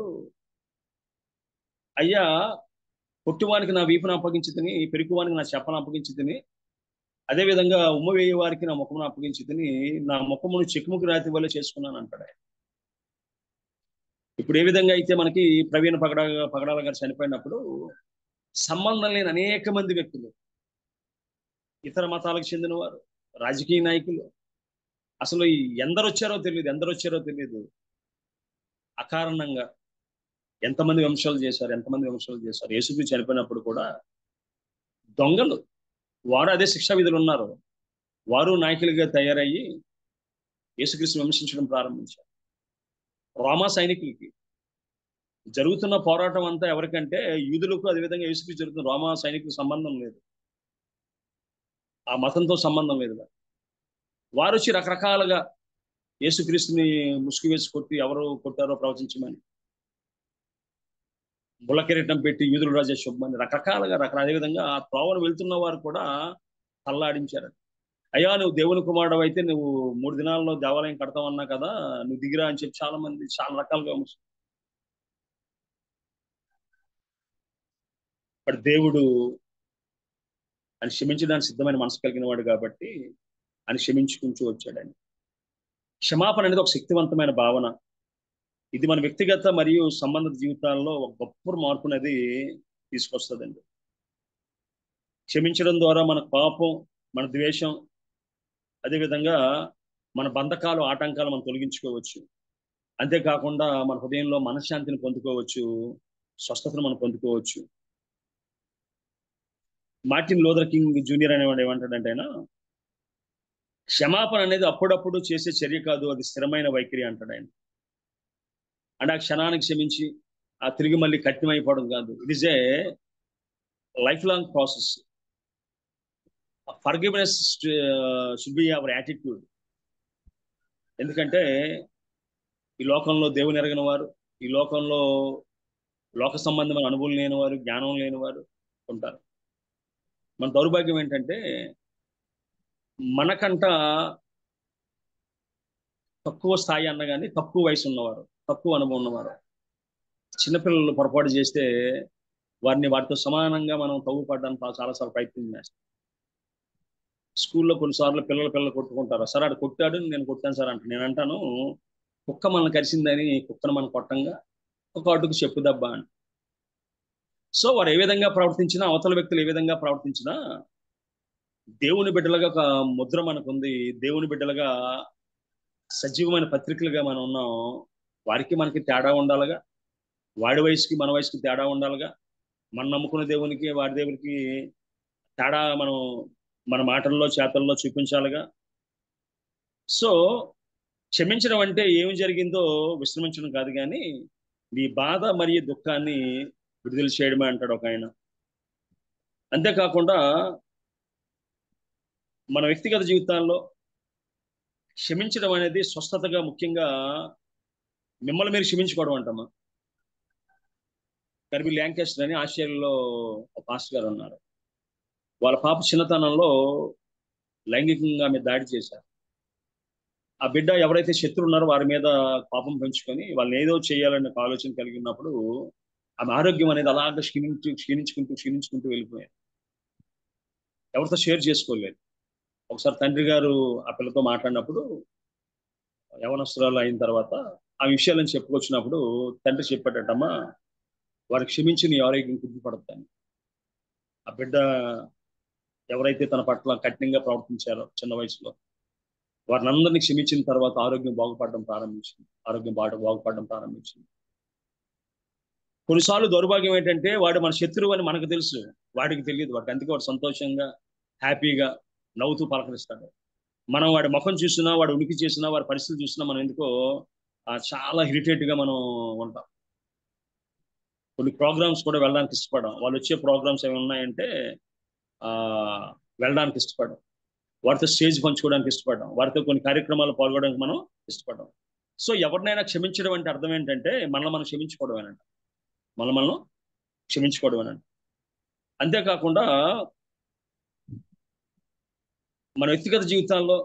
అయ్యా పొట్టువానికి నా వీపును అప్పగించి తిని, పెరుగువానికి నా చెప్పను అప్పగించి తిని, అదేవిధంగా ఉమ్మ వేయ వారికి నా ముఖమును అప్పగించి తిని, నా ముఖమును చెక్కుముకు రాతి వల్ల చేసుకున్నాను అంటాడు. ఇప్పుడు ఏ విధంగా అయితే మనకి ప్రవీణ పగడాల గారు చనిపోయినప్పుడు సంబంధం లేని అనేక మంది వ్యక్తులు, ఇతర మతాలకు చెందిన వారు, రాజకీయ నాయకులు, అసలు ఎందరు వచ్చారో తెలియదు, అకారణంగా ఎంతమంది విమర్శలు చేశారు. యేసుక్రీస్తు చనిపోయినప్పుడు కూడా దొంగలు వారు అదే శిక్షా విధులు ఉన్నారు, వారు నాయకులుగా తయారయ్యి యేసుక్రీస్తు విమర్శించడం ప్రారంభించారు. రోమా సైనికులకి జరుగుతున్న పోరాటం అంతా ఎవరికంటే యూదులకు, అదేవిధంగా యేసుక్రీస్తు జరుగుతున్న రోమా సైనికులకు సంబంధం లేదు, ఆ మతంతో సంబంధం లేదు. వారు వచ్చి రకరకాలుగా యేసుక్రీస్తుని ముసుగు వేసి కొట్టి ఎవరు కొట్టారో ప్రవచించమని, బుల్లకిరీటం పెట్టి యూదుల రాజా శుభమని రకరకాలుగా అదేవిధంగా ఆ త్రోవను వెళ్తున్న వారు కూడా తల్లాడించారు. అయ్యా నువ్వు దేవుని కుమారుడు అయితే నువ్వు 3 దినాల్లో దేవాలయం కడతావన్నా కదా, నువ్వు దిగిరా అని చెప్పి చాలా మంది చాలా రకాలుగా బట్ దేవుడు ఆయన క్షమించడానికి సిద్ధమైన మనసు కలిగిన వాడు కాబట్టి ఆయన క్షమించుకుంటూ వచ్చాడు. ఆయన క్షమాపణ అనేది ఒక శక్తివంతమైన భావన. ఇది మన వ్యక్తిగత మరియు సంబంధ జీవితాల్లో ఒక గొప్ప మార్పు అనేది తీసుకొస్తుందండి. క్షమించడం ద్వారా మన పాపం, మన ద్వేషం, అదేవిధంగా మన బంధకాలు, ఆటంకాలు మనం తొలగించుకోవచ్చు. అంతేకాకుండా మన హృదయంలో మనశ్శాంతిని పొందుకోవచ్చు, స్వస్థతను మనం పొందుకోవచ్చు. మార్టిన్ లూథర్ కింగ్ జూనియర్ అనేవాడు ఏమంటాడంటే, ఆయన క్షమాపణ అనేది అప్పుడప్పుడు చేసే చర్య కాదు, అది స్థిరమైన వైఖరి అంటాడు ఆయన. అంటే ఆ క్షణానికి క్షమించి ఆ తిరిగి మళ్ళీ కఠినమైపోవడం కాదు, it is a life long process. Forgiveness should be our attitude. ఎందుకంటే ఈ లోకంలో దేవుని ఎరగని వారు, ఈ లోకంలో లోక సంబంధమైన అనుభవం లేని వారు, జ్ఞానం లేని వారు ఉంటారు. మన దౌర్భాగ్యం ఏంటంటే మనకంట తక్కువ స్థాయి అన్నగాని తక్కువ వయసు ఉన్నవారు, తక్కువ అనుభవం ఉన్నవారు, చిన్నపిల్లలు పొరపాటు చేస్తే వారితో సమానంగా మనం తవ్వుపడడానికి చాలాసార్లు ప్రయత్నం చేస్తాం. స్కూల్లో కొన్నిసార్లు పిల్లలు కొట్టుకుంటారు, సార్ ఆడు కొట్టాడు నేను కొట్టాను సార్ అంటే, నేను అంటాను కుక్క మనల్ని కరిసిందని కుక్కను మనం కొట్టంగా ఒక అడుగు చెప్పు దెబ్బ అని. సో వారు ఏ విధంగా ప్రవర్తించినా, అవతల వ్యక్తులు ఏ విధంగా ప్రవర్తించినా దేవుని బిడ్డలుగా ఒక ముద్ర మనకుంది, దేవుని బిడ్డలుగా సజీవమైన పత్రికలుగా మనం ఉన్నాం. వారికి మనకి తేడా ఉండాలిగా, వాడి వయసుకి మన వయసుకి తేడా ఉండాలిగా, మనం నమ్ముకున్న దేవునికి వాడి దేవునికి తేడా మనం మన మాటల్లో చేతల్లో చూపించాలిగా. సో క్షమించడం అంటే ఏమి జరిగిందో విశ్రమించడం కాదు, కానీ నీ బాధ మరియు దుఃఖాన్ని విడుదల చేయడమే అంటాడు ఒక ఆయన. అంతేకాకుండా మన వ్యక్తిగత జీవితాల్లో క్షమించడం అనేది స్వస్థతగా, ముఖ్యంగా మిమ్మల్ని మీరు క్షమించుకోవడం అంటామా. కర్బీ ల్యాంకాస్టర్ అని ఆస్ట్రేలియాలో ఒక పాస్టర్ గారు ఉన్నారు. వాళ్ళ పాప చిన్నతనంలో లైంగికంగా ఆమె దాడి చేశారు. ఆ బిడ్డ ఎవరైతే శత్రువు ఉన్నారో వారి మీద పాపం పెంచుకొని వాళ్ళని ఏదో చేయాలనే ఆలోచన కలిగి ఉన్నప్పుడు ఆమె ఆరోగ్యం అనేది అలాగే క్షీణించుకుంటూ వెళ్ళిపోయారు. ఎవరితో షేర్ చేసుకోలేదు. ఒకసారి తండ్రి గారు ఆ పిల్లతో మాట్లాడినప్పుడు, యవనస్తురాలు అయిన తర్వాత ఆ విషయాలను చెప్పుకొచ్చినప్పుడు తండ్రి చెప్పాడటమ్మా, వారికి క్షమించి నీ ఆరోగ్యం కుదిపడతాను. ఆ బిడ్డ ఎవరైతే తన పట్ల కఠినంగా ప్రవర్తించారో చిన్న వయసులో వారిని అందరినీ క్షమించిన తర్వాత ఆరోగ్యం బాగుపడడం ప్రారంభించింది. కొన్నిసార్లు దౌర్భాగ్యం ఏంటంటే వాడు మన శత్రువు అని మనకు తెలుసు, వాడికి తెలియదు. వాడికి అందుకే వాడు సంతోషంగా హ్యాపీగా నవ్వుతూ పలకరిస్తాడు. మనం వాడి ముఖం చూసినా, వాడు ఉనికి చేసినా, వాడి పరిస్థితులు చూసినా మనం ఎందుకో చాలా ఇరిటేట్గా మనం ఉంటాం. కొన్ని ప్రోగ్రామ్స్ కూడా వెళ్ళడానికి ఇష్టపడం. వాళ్ళు వచ్చే ప్రోగ్రామ్స్ ఏమి ఉన్నాయంటే వెళ్ళడానికి ఇష్టపడం, వారితో స్టేజ్ పంచుకోవడానికి ఇష్టపడడం, వారితో కొన్ని కార్యక్రమాలు పాల్గొనడానికి మనం ఇష్టపడడం. సో ఎవరినైనా క్షమించడం అంటే అర్థం ఏంటంటే మనం క్షమించుకోవడమేనంట, మనం క్షమించుకోవడమేనంట. అంతేకాకుండా మన వ్యక్తిగత జీవితాల్లో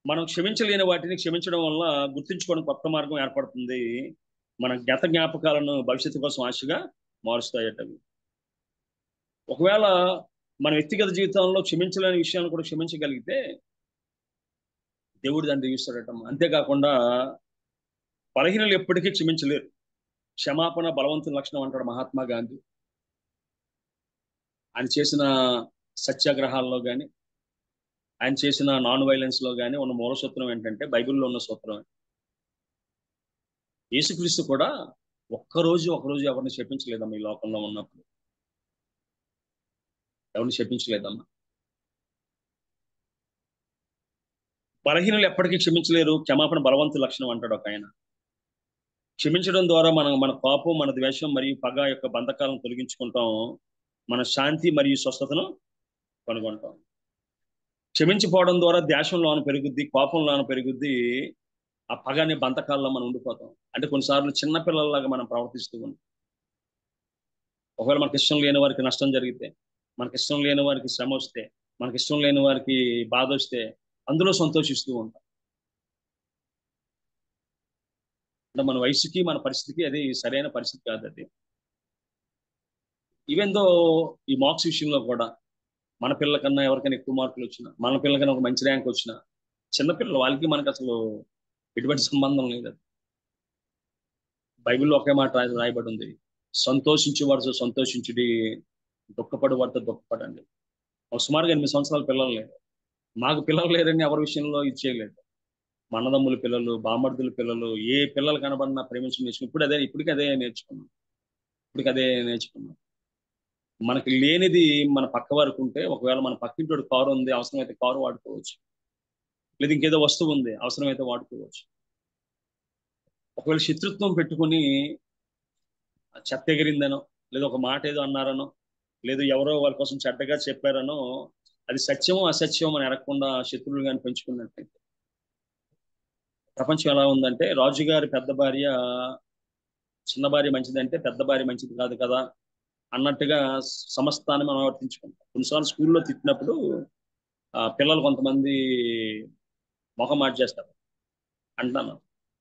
మనం క్షమించలేని వాటిని క్షమించడం వల్ల గుర్తుంచుకోవడం కొత్త మార్గం ఏర్పడుతుంది. మన గత జ్ఞాపకాలను భవిష్యత్తు కోసం ఆశగా మారుస్తాయట అవి. ఒకవేళ మన వ్యక్తిగత జీవితంలో క్షమించలేని విషయాన్ని కూడా క్షమించగలిగితే దేవుడు దాన్ని దీవిస్తాడట. అంతేకాకుండా బలహీనలు ఎప్పటికీ క్షమించలేరు. క్షమాపణ బలవంతుని లక్షణం అంటాడు మహాత్మా గాంధీ. ఆయన చేసిన సత్యాగ్రహాల్లో కానీ, ఆయన చేసిన నాన్ వైలెన్స్ లో కానీ ఉన్న మూల సూత్రం ఏంటంటే బైబిల్లో ఉన్న సూత్రం. యేసుక్రీస్తు కూడా ఒకరోజు ఎవరిని శపించలేదమ్మా. ఈ లోకంలో ఉన్నప్పుడు ఎవరిని శపించలేదమ్మా. బలహీనులు ఎప్పటికీ క్షమించలేరు, క్షమాపణ బలవంతు లక్షణం అంటాడు ఒక ఆయన. క్షమించడం ద్వారా మన కోపం, మన ద్వేషం మరియు పగ యొక్క బంధకాలను తొలగించుకుంటాం. మన శాంతి మరియు స్వస్థతను కనుగొంటాం. క్షమించిపోవడం ద్వారా ద్వేషంలోన పెరుగుద్ది, కోపంలోన పెరుగుద్ది, ఆ పగాని బంధకాల్లో మనం ఉండిపోతాం. అంటే కొన్నిసార్లు చిన్నపిల్లల్లాగా మనం ప్రవర్తిస్తూ ఉంటాం. ఒకవేళ మనకి ఇష్టం లేని వారికి నష్టం జరిగితే, మనకి ఇష్టం లేని వారికి శ్రమ వస్తే, మనకి ఇష్టం లేని వారికి బాధ వస్తే అందులో సంతోషిస్తూ ఉంటాం. అంటే మన వయసుకి మన పరిస్థితికి అది సరైన పరిస్థితి కాదు. అది ఈవెన్ దో ఈ మార్క్స్ విషయంలో కూడా మన పిల్లల కన్నా ఎవరికైనా ఎక్కువ మార్కులు వచ్చినా, మన పిల్లలకన్నా ఒక మంచి ర్యాంక్ వచ్చినా, చిన్నపిల్లలు వాళ్ళకి మనకు అసలు ఎటువంటి సంబంధం లేదు. బైబిల్లో ఒకే మాట రాయబడి ఉంది, సంతోషించే వారితో సంతోషించుడి, దుఃఖపడి వారితో దుఃఖపడండి. ఒక సుమారుగా 8 సంవత్సరాల పిల్లలు లేరు. మాకు పిల్లలు లేరని ఎవరి విషయంలో ఇది చేయలేదు. మా అన్నదమ్ముల పిల్లలు, బామర్దుల పిల్లలు, ఏ పిల్లలు కనబడినా ప్రేమించడం నేర్చుకున్నాం. ఇప్పటికీ అదే నేర్చుకున్నాం. మనకి లేనిది మన పక్క వారికి ఉంటే, ఒకవేళ మన పక్కింటోడు కారు ఉంది, అవసరమైతే కారు వాడుకోవచ్చు, లేదా ఇంకేదో వస్తువు ఉంది అవసరమైతే వాడుకోవచ్చు. ఒకవేళ శత్రుత్వం పెట్టుకుని చెత్త ఎగిరిందనో, లేదా ఒక మాట ఏదో అన్నారనో, లేదు ఎవరో వాళ్ళ కోసం చెడ్డగా చెప్పారనో, అది సత్యమో అసత్యమో అని ఎరగకుండా శత్రువులు కానీ పెంచుకున్నట్లయితే, ప్రపంచం ఎలా ఉందంటే రాజుగారి పెద్ద భార్య చిన్న భార్య మంచిదంటే పెద్ద భార్య మంచిది కాదు కదా అన్నట్టుగా సమస్తాన్ని మనం వర్తించుకుంటాం. కొన్నిసార్లు స్కూల్లో తిట్టినప్పుడు పిల్లలు కొంతమంది మొహం మార్చేస్తారు. అంటాను,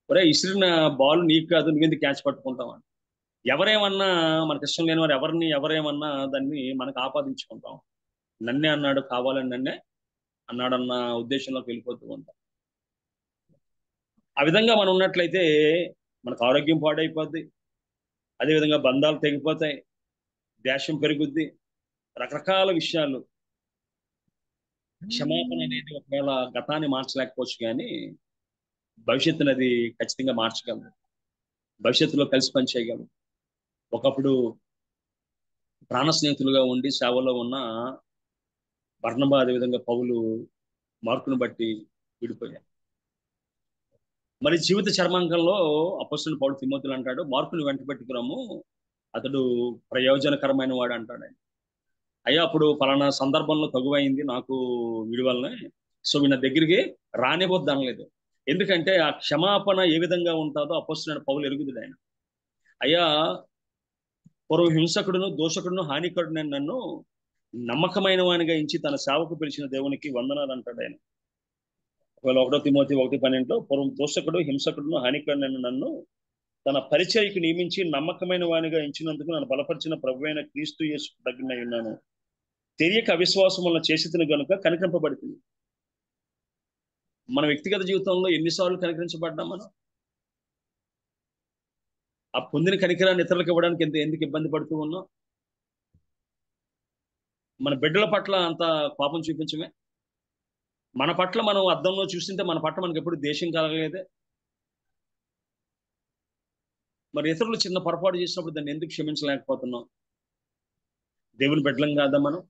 ఒరే ఇసిరిన బాల్ నీకు కాదు, నువ్వెందుకు క్యాచ్ పట్టుకుంటావు అని. ఎవరేమన్నా మనకి ఇష్టం లేని వారు ఎవరేమన్నా దాన్ని మనకు ఆపాదించుకుంటాం. నన్నే అన్నాడు, కావాలని నన్నే అన్నాడన్న ఉద్దేశంలోకి వెళ్ళిపోతూ ఉంటాం. ఆ విధంగా మనం ఉన్నట్లయితే మనకు ఆరోగ్యం పాడైపోద్ది, అదేవిధంగా బంధాలు తెగిపోతాయి, ద్వేషం పెరుగుద్ది, రకరకాల విషయాలు. క్షమాపణ అనేది ఒకవేళ గతాన్ని మార్చలేకపోవచ్చు, కానీ భవిష్యత్తుని అది ఖచ్చితంగా మార్చగలదు, భవిష్యత్తులో కలిసి పనిచేయగలదు. ఒకప్పుడు ప్రాణ స్నేహితులుగా ఉండి సేవలో ఉన్న బర్నబా, అదేవిధంగా పౌలు మార్కును బట్టి విడిపోయారు. మరి జీవిత చర్మాంకంలో అపొస్తలుడైన పౌలు తిమోతిలో అంటాడు, మార్కుని వెంట పెట్టుకురాము, అతడు ప్రయోజనకరమైన వాడు అంటాడు. అయ్యా అప్పుడు పలానా సందర్భంలో తగువైంది నాకు వీడి వల్లనే, సో వీళ్ళ దగ్గరికి రానివ్వద్దు అనలేదు. ఎందుకంటే ఆ క్షమాపణ ఏ విధంగా ఉంటుందో అపొస్తలుడైన పౌలు ఎరుగుతుంది. ఆయన అయ్యా పూర్వ హింసకుడును దోషకుడును హానికరుడు నన్ను నమ్మకమైన వానిగా ఎంచి తన సేవకు పిలిచిన దేవునికి వందనాలు అంటాడు ఆయన. ఒకవేళ 1 తిమోతి 1:12 పూర్వం దోషకుడు హింసకుడును హానికరుడు నన్ను తన పరిచర్యకు నియమించి నమ్మకమైన వానిగా ఎంచినందుకు నన్ను బలపరిచిన ప్రభువైన క్రీస్తు యేసు దగ్గరనే ఉన్నాను. తెలియక అవిశ్వాసం వల్ల చేసితిని గనుక కనికరింపబడుతుంది. మన వ్యక్తిగత జీవితంలో ఎన్నిసార్లు కనికరించబడ్డాం మనం? ఆ పొందిన కనికరాన్ని ఇతరులకు ఇవ్వడానికి ఎందుకు ఇబ్బంది పడుతూ ఉన్నాం? మన బిడ్డల పట్ల అంత పాపం చూపించమే. మన పట్ల మనం అద్దంలో చూస్తుంటే మన పట్ల మనకి ఎప్పుడు దేశం కలగలేదే. మరి ఇతరులు చిన్న పొరపాటు చేసినప్పుడు దాన్ని ఎందుకు క్షమించలేకపోతున్నాం? దేవుని బిడ్డలం కాదా మనం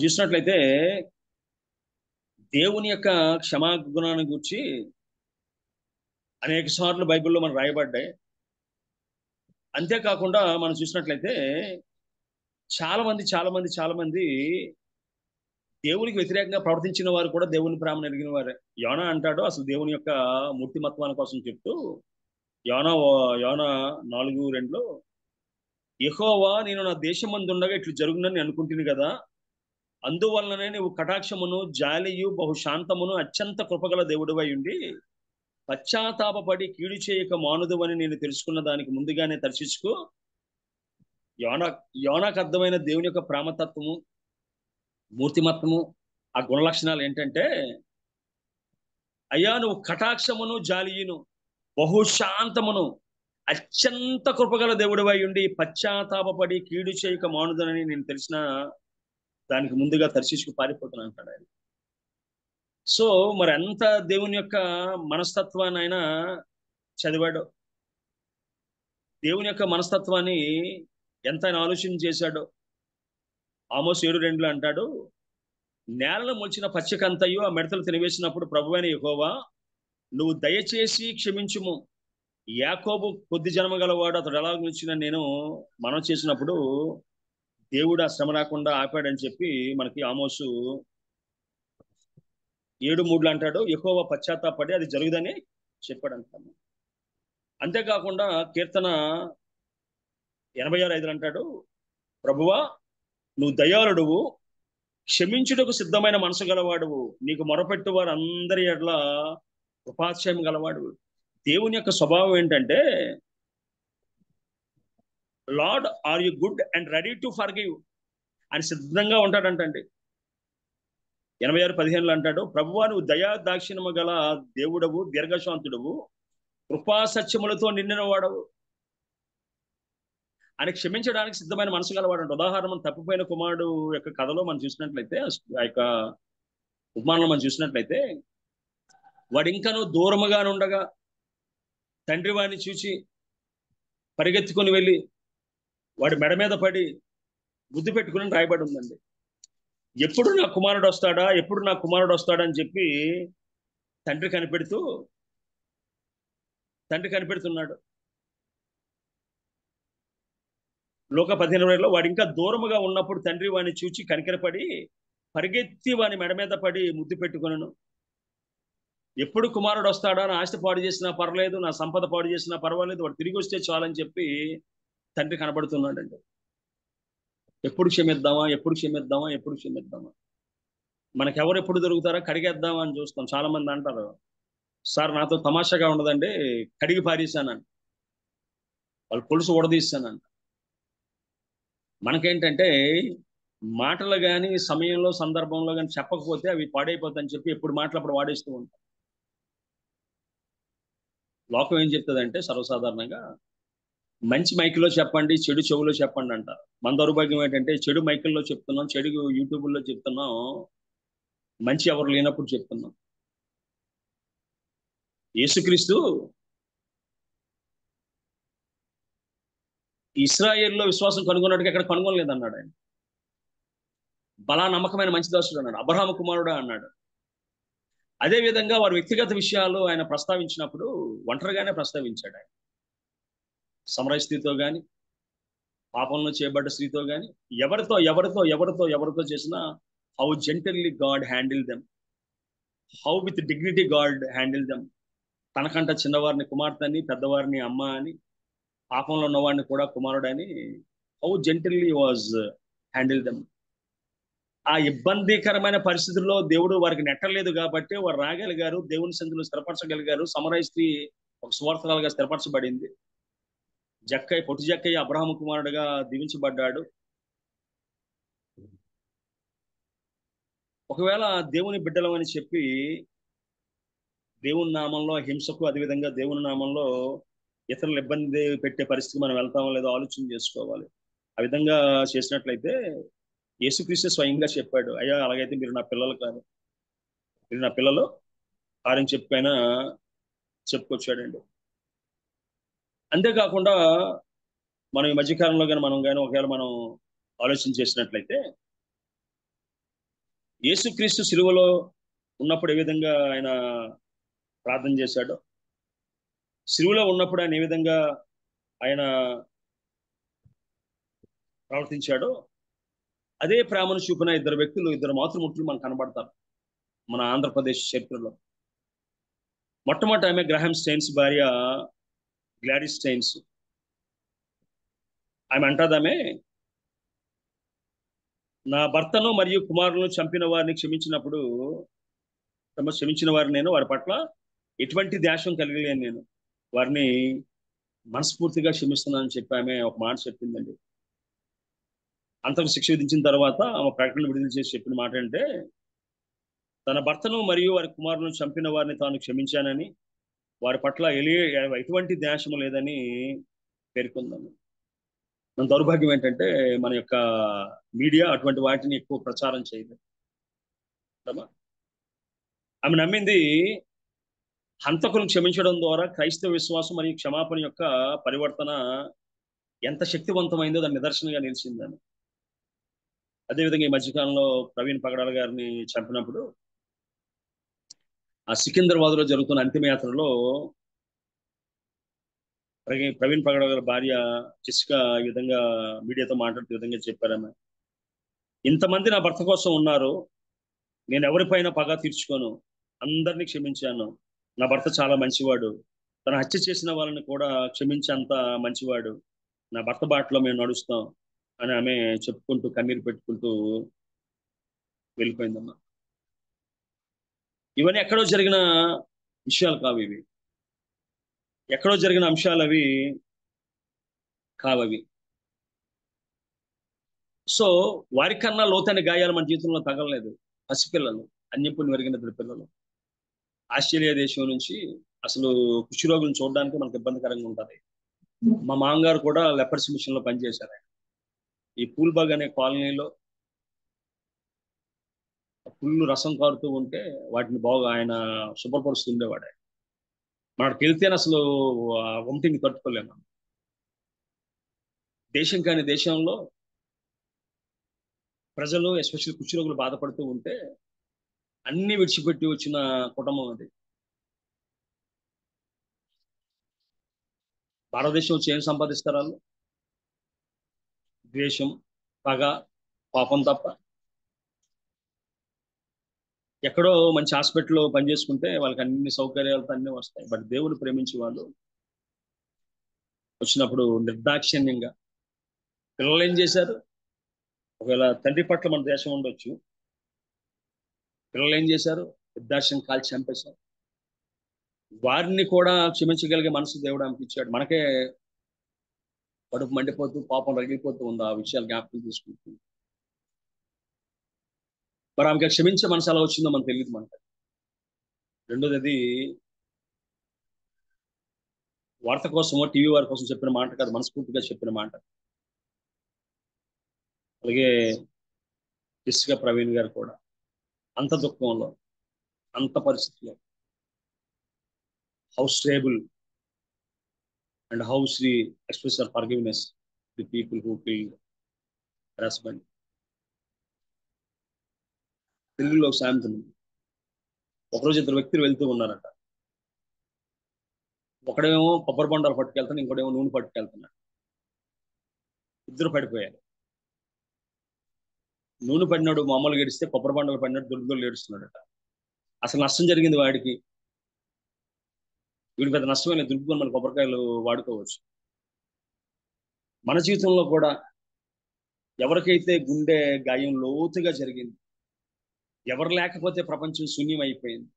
చూసినట్లయితే దేవుని యొక్క క్షమాగుణాన్ని గురించి అనేక సార్లు బైబిల్లో మనం రాయబడ్డాయి. అంతేకాకుండా మనం చూసినట్లయితే చాలా మంది దేవునికి వ్యతిరేకంగా ప్రవర్తించిన వారు కూడా దేవుని ప్రేమను ఎరిగిన వారే. యోనా అంటాడు అసలు దేవుని యొక్క మూర్తిమత్వాల కోసం చెప్తూ, యోనా 4:2 యెహోవా నేను నా దేశమందుండగా ఇట్లు జరుగునని అనుకుంటుంది కదా, అందువలననే నువ్వు కటాక్షమును జాలియు బహుశాంతమును అత్యంత కృపగల దేవుడివై ఉండి పశ్చాత్తాపపడి కీడు చేయక మానుదువని నేను తెలుసుకున్న దానికి ముందుగానే దర్శించుకో. యోనాకు అర్థమైన దేవుని యొక్క ప్రేమతత్వము, మూర్తిమత్వము, ఆ గుణ లక్షణాలు ఏంటంటే, అయ్యా నువ్వు కటాక్షమును జాలియును బహుశాంతమును అత్యంత కృపగల దేవుడివై ఉండి పశ్చాత్తాపపడి కీడు చేయక మానుదనని నేను తెలిసిన దానికి ముందుగా దర్శించుకు పారిపోతున్నాను అంటాడు ఆయన. సో మరి అంత దేవుని యొక్క మనస్తత్వాన్ని ఆయన చదివాడు, దేవుని యొక్క మనస్తత్వాన్ని ఎంత ఆయన ఆలోచన చేశాడో. ఆమోస్ 7:2 అంటాడు, నేలను మొలిచిన పచ్చికంతయు ఆ మిడతలు తినివేసినప్పుడు ప్రభువైన యెహోవా నువ్వు దయచేసి క్షమించుము, యాకోబు కొద్ది జన్మ గలవాడు అతడు ఎలా గురించిన నేను మనం చేసినప్పుడు దేవుడు ఆ శ్రమ రాకుండా ఆపాడని చెప్పి మనకి ఆమోసు 7:3 అంటాడు, యెహోవా పశ్చాత్తాపడి అది జరుగుదని చెప్పాడు అంటాము. అంతేకాకుండా కీర్తన 86:5 అంటాడు, ప్రభువా నువ్వు దయాళుడువు, క్షమించుటకు సిద్ధమైన మనసు గలవాడువు, నీకు మొరపెట్టు వారు అందరి ఎడ్ల కృపాక్షయం గలవాడు. దేవుని యొక్క స్వభావం ఏంటంటే, Lord are you good and ready to forgive అని సిద్ధంగా ఉంటాడంటండి. 86:15 అంటాడు, ప్రభువా నువ్వు దయా దాక్షిణ్యము గల దేవుడవు, దీర్ఘశాంతుడవు, కృపా సత్యములతో నిండిన వాడవు అని క్షమించడానికి సిద్ధమైన మనసు గలవాడు అంట. ఉదాహరణ తప్పిపోయిన కుమారుడు యొక్క కథలో మనం చూసినట్లయితే, ఆ యొక్క ఉపమానంలో మనం చూసినట్లయితే, వాడు ఇంకనూ దూరముగా ఉండగా తండ్రి వాడిని చూచి పరిగెత్తుకుని వెళ్ళి వాడి మెడ మీద పడి ముద్దు పెట్టుకుని రాయబడి ఉందండి. ఎప్పుడు నా కుమారుడు వస్తాడా, ఎప్పుడు నా కుమారుడు వస్తాడా అని చెప్పి తండ్రి కనిపెడుతున్నాడు. లోక 15:20 వాడు ఇంకా దూరముగా ఉన్నప్పుడు తండ్రి వాడిని చూచి కనికరపడి పరిగెత్తి వాని మెడ మీద పడి ముద్దు పెట్టుకున్నాను. ఎప్పుడు కుమారుడు వస్తాడా, నా ఆస్తి పాడు చేసినా పర్వాలేదు, నా సంపద పాడు చేసినా పర్వాలేదు, వాడు తిరిగి వస్తే చాలని చెప్పి తండ్రి కనబడుతున్నాడండి. ఎప్పుడు క్షమిద్దామా మనకెవరు ఎప్పుడు దొరుకుతారా, కడిగేద్దామా అని చూస్తాం. చాలా మంది అంటారు, సార్ నాతో తమాషాగా ఉండదండి, కడిగి పారేసానండి, వాళ్ళు పులుసు ఊడదీస్తానంట. మనకేంటంటే మాటలు కానీ సమయంలో సందర్భంలో కానీ చెప్పకపోతే అవి పాడైపోతాయని చెప్పి ఎప్పుడు మాటలు అప్పుడు వాడేస్తూ ఉంటాం. లోకం ఏం చెప్తుందంటే సర్వసాధారణంగా మంచి మైకులో చెప్పండి, చెడు చెవులో చెప్పండి అంటారు. మన దౌర్భాగ్యం ఏంటంటే చెడు మైకుల్లో చెప్తున్నాం, చెడు యూట్యూబ్లో చెప్తున్నాం, మంచి ఎవరు లేనప్పుడు చెప్తున్నాం. యేసుక్రీస్తు ఇశ్రాయేల్లో విశ్వాసం కనుగొన్నట్టుగా ఎక్కడ కనుగొనలేదన్నాడు ఆయన. బలా నమ్మకమైన మంచి దాసుడు అన్నాడు, అబ్రహాము కుమారుడు అన్నాడు. అదే విధంగా వారి వ్యక్తిగత విషయాలు ఆయన ప్రస్తావించినప్పుడు ఒంటరిగానే ప్రస్తావించాడు. ఆయన సమరయ స్త్రీతో కానీ, పాపంలో చేయబడ్డ స్త్రీతో కానీ, ఎవరితో చేసినా how gently God handle them, how with dignity God handle them. తనకంట చిన్నవారిని కుమార్తె అని, పెద్దవారిని అమ్మ అని, పాపంలో ఉన్నవాడిని కూడా కుమారుడు అని, హౌ జెంటల్లీ వాజ్ హ్యాండిల్ దెమ్. ఆ ఇబ్బందికరమైన పరిస్థితుల్లో దేవుడు వారికి నెట్టలేదు కాబట్టి వారు రాగలిగారు, దేవుని సన్నిధిలో స్థిరపరచగలిగారు. సమరయ స్త్రీ ఒక సువార్తరాలుగా స్థిరపరచబడింది. పొట్టి జక్కయ్య అబ్రహాము కుమారుడుగా దీవించబడ్డాడు. ఒకవేళ దేవుని బిడ్డలం అని చెప్పి దేవుని నామంలో హింసకు, అదేవిధంగా దేవుని నామంలో ఇతరులు ఇబ్బంది పెట్టే పరిస్థితికి మనం వెళ్తామో లేదో ఆలోచన చేసుకోవాలి. ఆ విధంగా చేసినట్లయితే యేసుక్రీస్తు స్వయంగా చెప్పాడు, అయ్యా అలాగైతే మీరు నా పిల్లలు కాదు, మీరు నా పిల్లలు కారని చెప్పైనా చెప్పుకొచ్చాడండి. అంతేకాకుండా మనం ఈ మధ్యకాలంలో కానీ ఒకవేళ మనం ఆలోచన చేసినట్లయితే యేసుక్రీస్తు సిలువలో ఉన్నప్పుడు ఏ విధంగా ఆయన ప్రార్థన చేశాడో, సిలువలో ఉన్నప్పుడు ఆయన ఏ విధంగా ఆయన ప్రవర్తించాడో, అదే ప్రేమను చూపిన ఇద్దరు మాతృమూర్తులు మనకు కనబడతారు మన ఆంధ్రప్రదేశ్ చరిత్రలో. మొట్టమొదటి ఆమె గ్రాహం స్టెయిన్స్ భార్య గ్లాడిస్ స్టెయిన్స్. ఆమె అంటాదామే, నా భర్తను మరియు కుమారులను చంపిన వారిని క్షమించిన వారిని నేను వారి పట్ల ఎటువంటి ద్వేషం కలిగలేను, నేను వారిని మనస్ఫూర్తిగా క్షమిస్తున్నానని చెప్పి ఆమె ఒక మాట చెప్పిందండి. అంతకు శిక్ష విధించిన తర్వాత ఆమె ప్రకటన విడుదల చేసి చెప్పిన మాట అంటే, తన భర్తను మరియు వారి కుమారులను చంపిన వారిని తాను క్షమించానని, వారి పట్ల ఎటువంటి ద్వేషము లేదని పేర్కొందాము. మన దౌర్భాగ్యం ఏంటంటే మన యొక్క మీడియా అటువంటి వాటిని ఎక్కువ ప్రచారం చేయదు. ఆమె నమ్మింది హంతకులను క్షమించడం ద్వారా క్రైస్తవ విశ్వాసం మరియు క్షమాపణ యొక్క పరివర్తన ఎంత శక్తివంతమైందో దాని నిదర్శనంగా నిలిచిందని. అదేవిధంగా ఈ మధ్యకాలంలో ప్రవీణ్ పగడాల గారిని చంపినప్పుడు ఆ సికింద్రాబాద్లో జరుగుతున్న అంతిమయాత్రలో ప్రవీణ్ పగడాల గారి భార్య జెసికా ఈ విధంగా మీడియాతో మాట్లాడుతూ విధంగా చెప్పారమ్మ, ఇంతమంది నా భర్త కోసం ఉన్నారు, నేను ఎవరిపైన పగ తీర్చుకోను, అందరినీ క్షమించాను, నా భర్త చాలా మంచివాడు, తను హత్య చేసిన వాళ్ళని కూడా క్షమించేంత మంచివాడు, నా భర్త బాటలో మేము నడుస్తాం అని ఆమె చెప్పుకుంటూ కన్నీరు పెట్టుకుంటూ వెళ్ళిపోయిందమ్మా. ఇవన్నీ ఎక్కడో జరిగిన విషయాలు కావు, ఇవి ఎక్కడో జరిగిన అంశాలు అవి కావవి. సో వారికన్నా లోతైన గాయాలు మన జీవితంలో తగలలేదు. పసిపిల్లలు, అన్యపుణ్యం పెరిగిన ఇద్దరు పిల్లలు ఆస్ట్రేలియా దేశం నుంచి అసలు కుష్ఠరోగులను చూడడానికి మనకు ఇబ్బందికరంగా ఉంటుంది. మా మామగారు కూడా లెపర్స్ మిషన్ లో పనిచేశారు. ఈ పూల్బాగ్ అనే కాలనీలో పుల్లు రసం కారుతూ ఉంటే వాటిని బాగా ఆయన శుభ్రపరుస్తుండేవాడు. మనకు వెళ్తేనే అసలు వంటింగ్ తట్టుకోలేము. దేశం కాని దేశంలో ప్రజలు ఎస్పెషల్లీ కుష్ఠరోగులు బాధపడుతూ ఉంటే అన్ని విడిచిపెట్టి వచ్చిన కుటుంబం అది. భారతదేశం వచ్చి ఏం సంపాదిస్తారు వాళ్ళు? ద్వేషం, పగ, పాపం తప్ప. ఎక్కడో మంచి హాస్పిటల్లో పనిచేసుకుంటే వాళ్ళకి అన్ని సౌకర్యాలతో అన్నీ వస్తాయి. బట్ దేవుని ప్రేమించి వాళ్ళు వచ్చినప్పుడు నిర్దాక్షిణ్యంగా పిల్లలు ఏం చేశారు? ఒకవేళ తండ్రి పట్ల మన దేశం ఉండొచ్చు, పిల్లలు ఏం చేశారు? నిర్దాక్షిణ్యం కాల్చి చంపేశారు. వారిని కూడా క్షమించగలిగే మనసు దేవుడు ఆమెకి ఇచ్చాడు. మనకే కడుపు మండిపోతూ పాపం రగిలిపోతూ ఉంది ఆ విషయాలు జ్ఞాపకం తీసుకుంటుంది. మరి ఆమెకి క్షమించే మనసు ఎలా వచ్చిందో మనకు తెలియదు. మనకి రెండోది, అది వార్త కోసమో టీవీ వారి కోసం చెప్పిన మాట కాదు, మనస్ఫూర్తిగా చెప్పిన మాట. అలాగే జెసికా ప్రవీణ్ గారు కూడా అంత దుఃఖంలో, అంత పరిస్థితిలో how stable and how she express her forgiveness the people who killed her husband. తెలుగులో ఒక సామెత ఉంది. ఒకరోజు ఇద్దరు వ్యక్తులు వెళ్తూ ఉన్నారట. ఒకడేమో కొబ్బరి బొండాలు పట్టుకెళ్తాను, ఇంకోటేమో నూనె పట్టుకెళ్తున్నాడు. ఇద్దరు పడిపోయారు. నూనె పడినాడు మామూలుగా ఏడిస్తే, కొబ్బరి బొండాలు పడినాడు దొరికి ఏడుస్తున్నాడట. అసలు నష్టం జరిగింది వాడికి. వీడికి పెద్ద నష్టమైన దులుపుకొని మన కొబ్బరికాయలు వాడుకోవచ్చు. మన జీవితంలో కూడా ఎవరికైతే గుండె గాయం లోతుగా జరిగింది, ఎవరు లేకపోతే ప్రపంచం శూన్యం అయిపోయింది,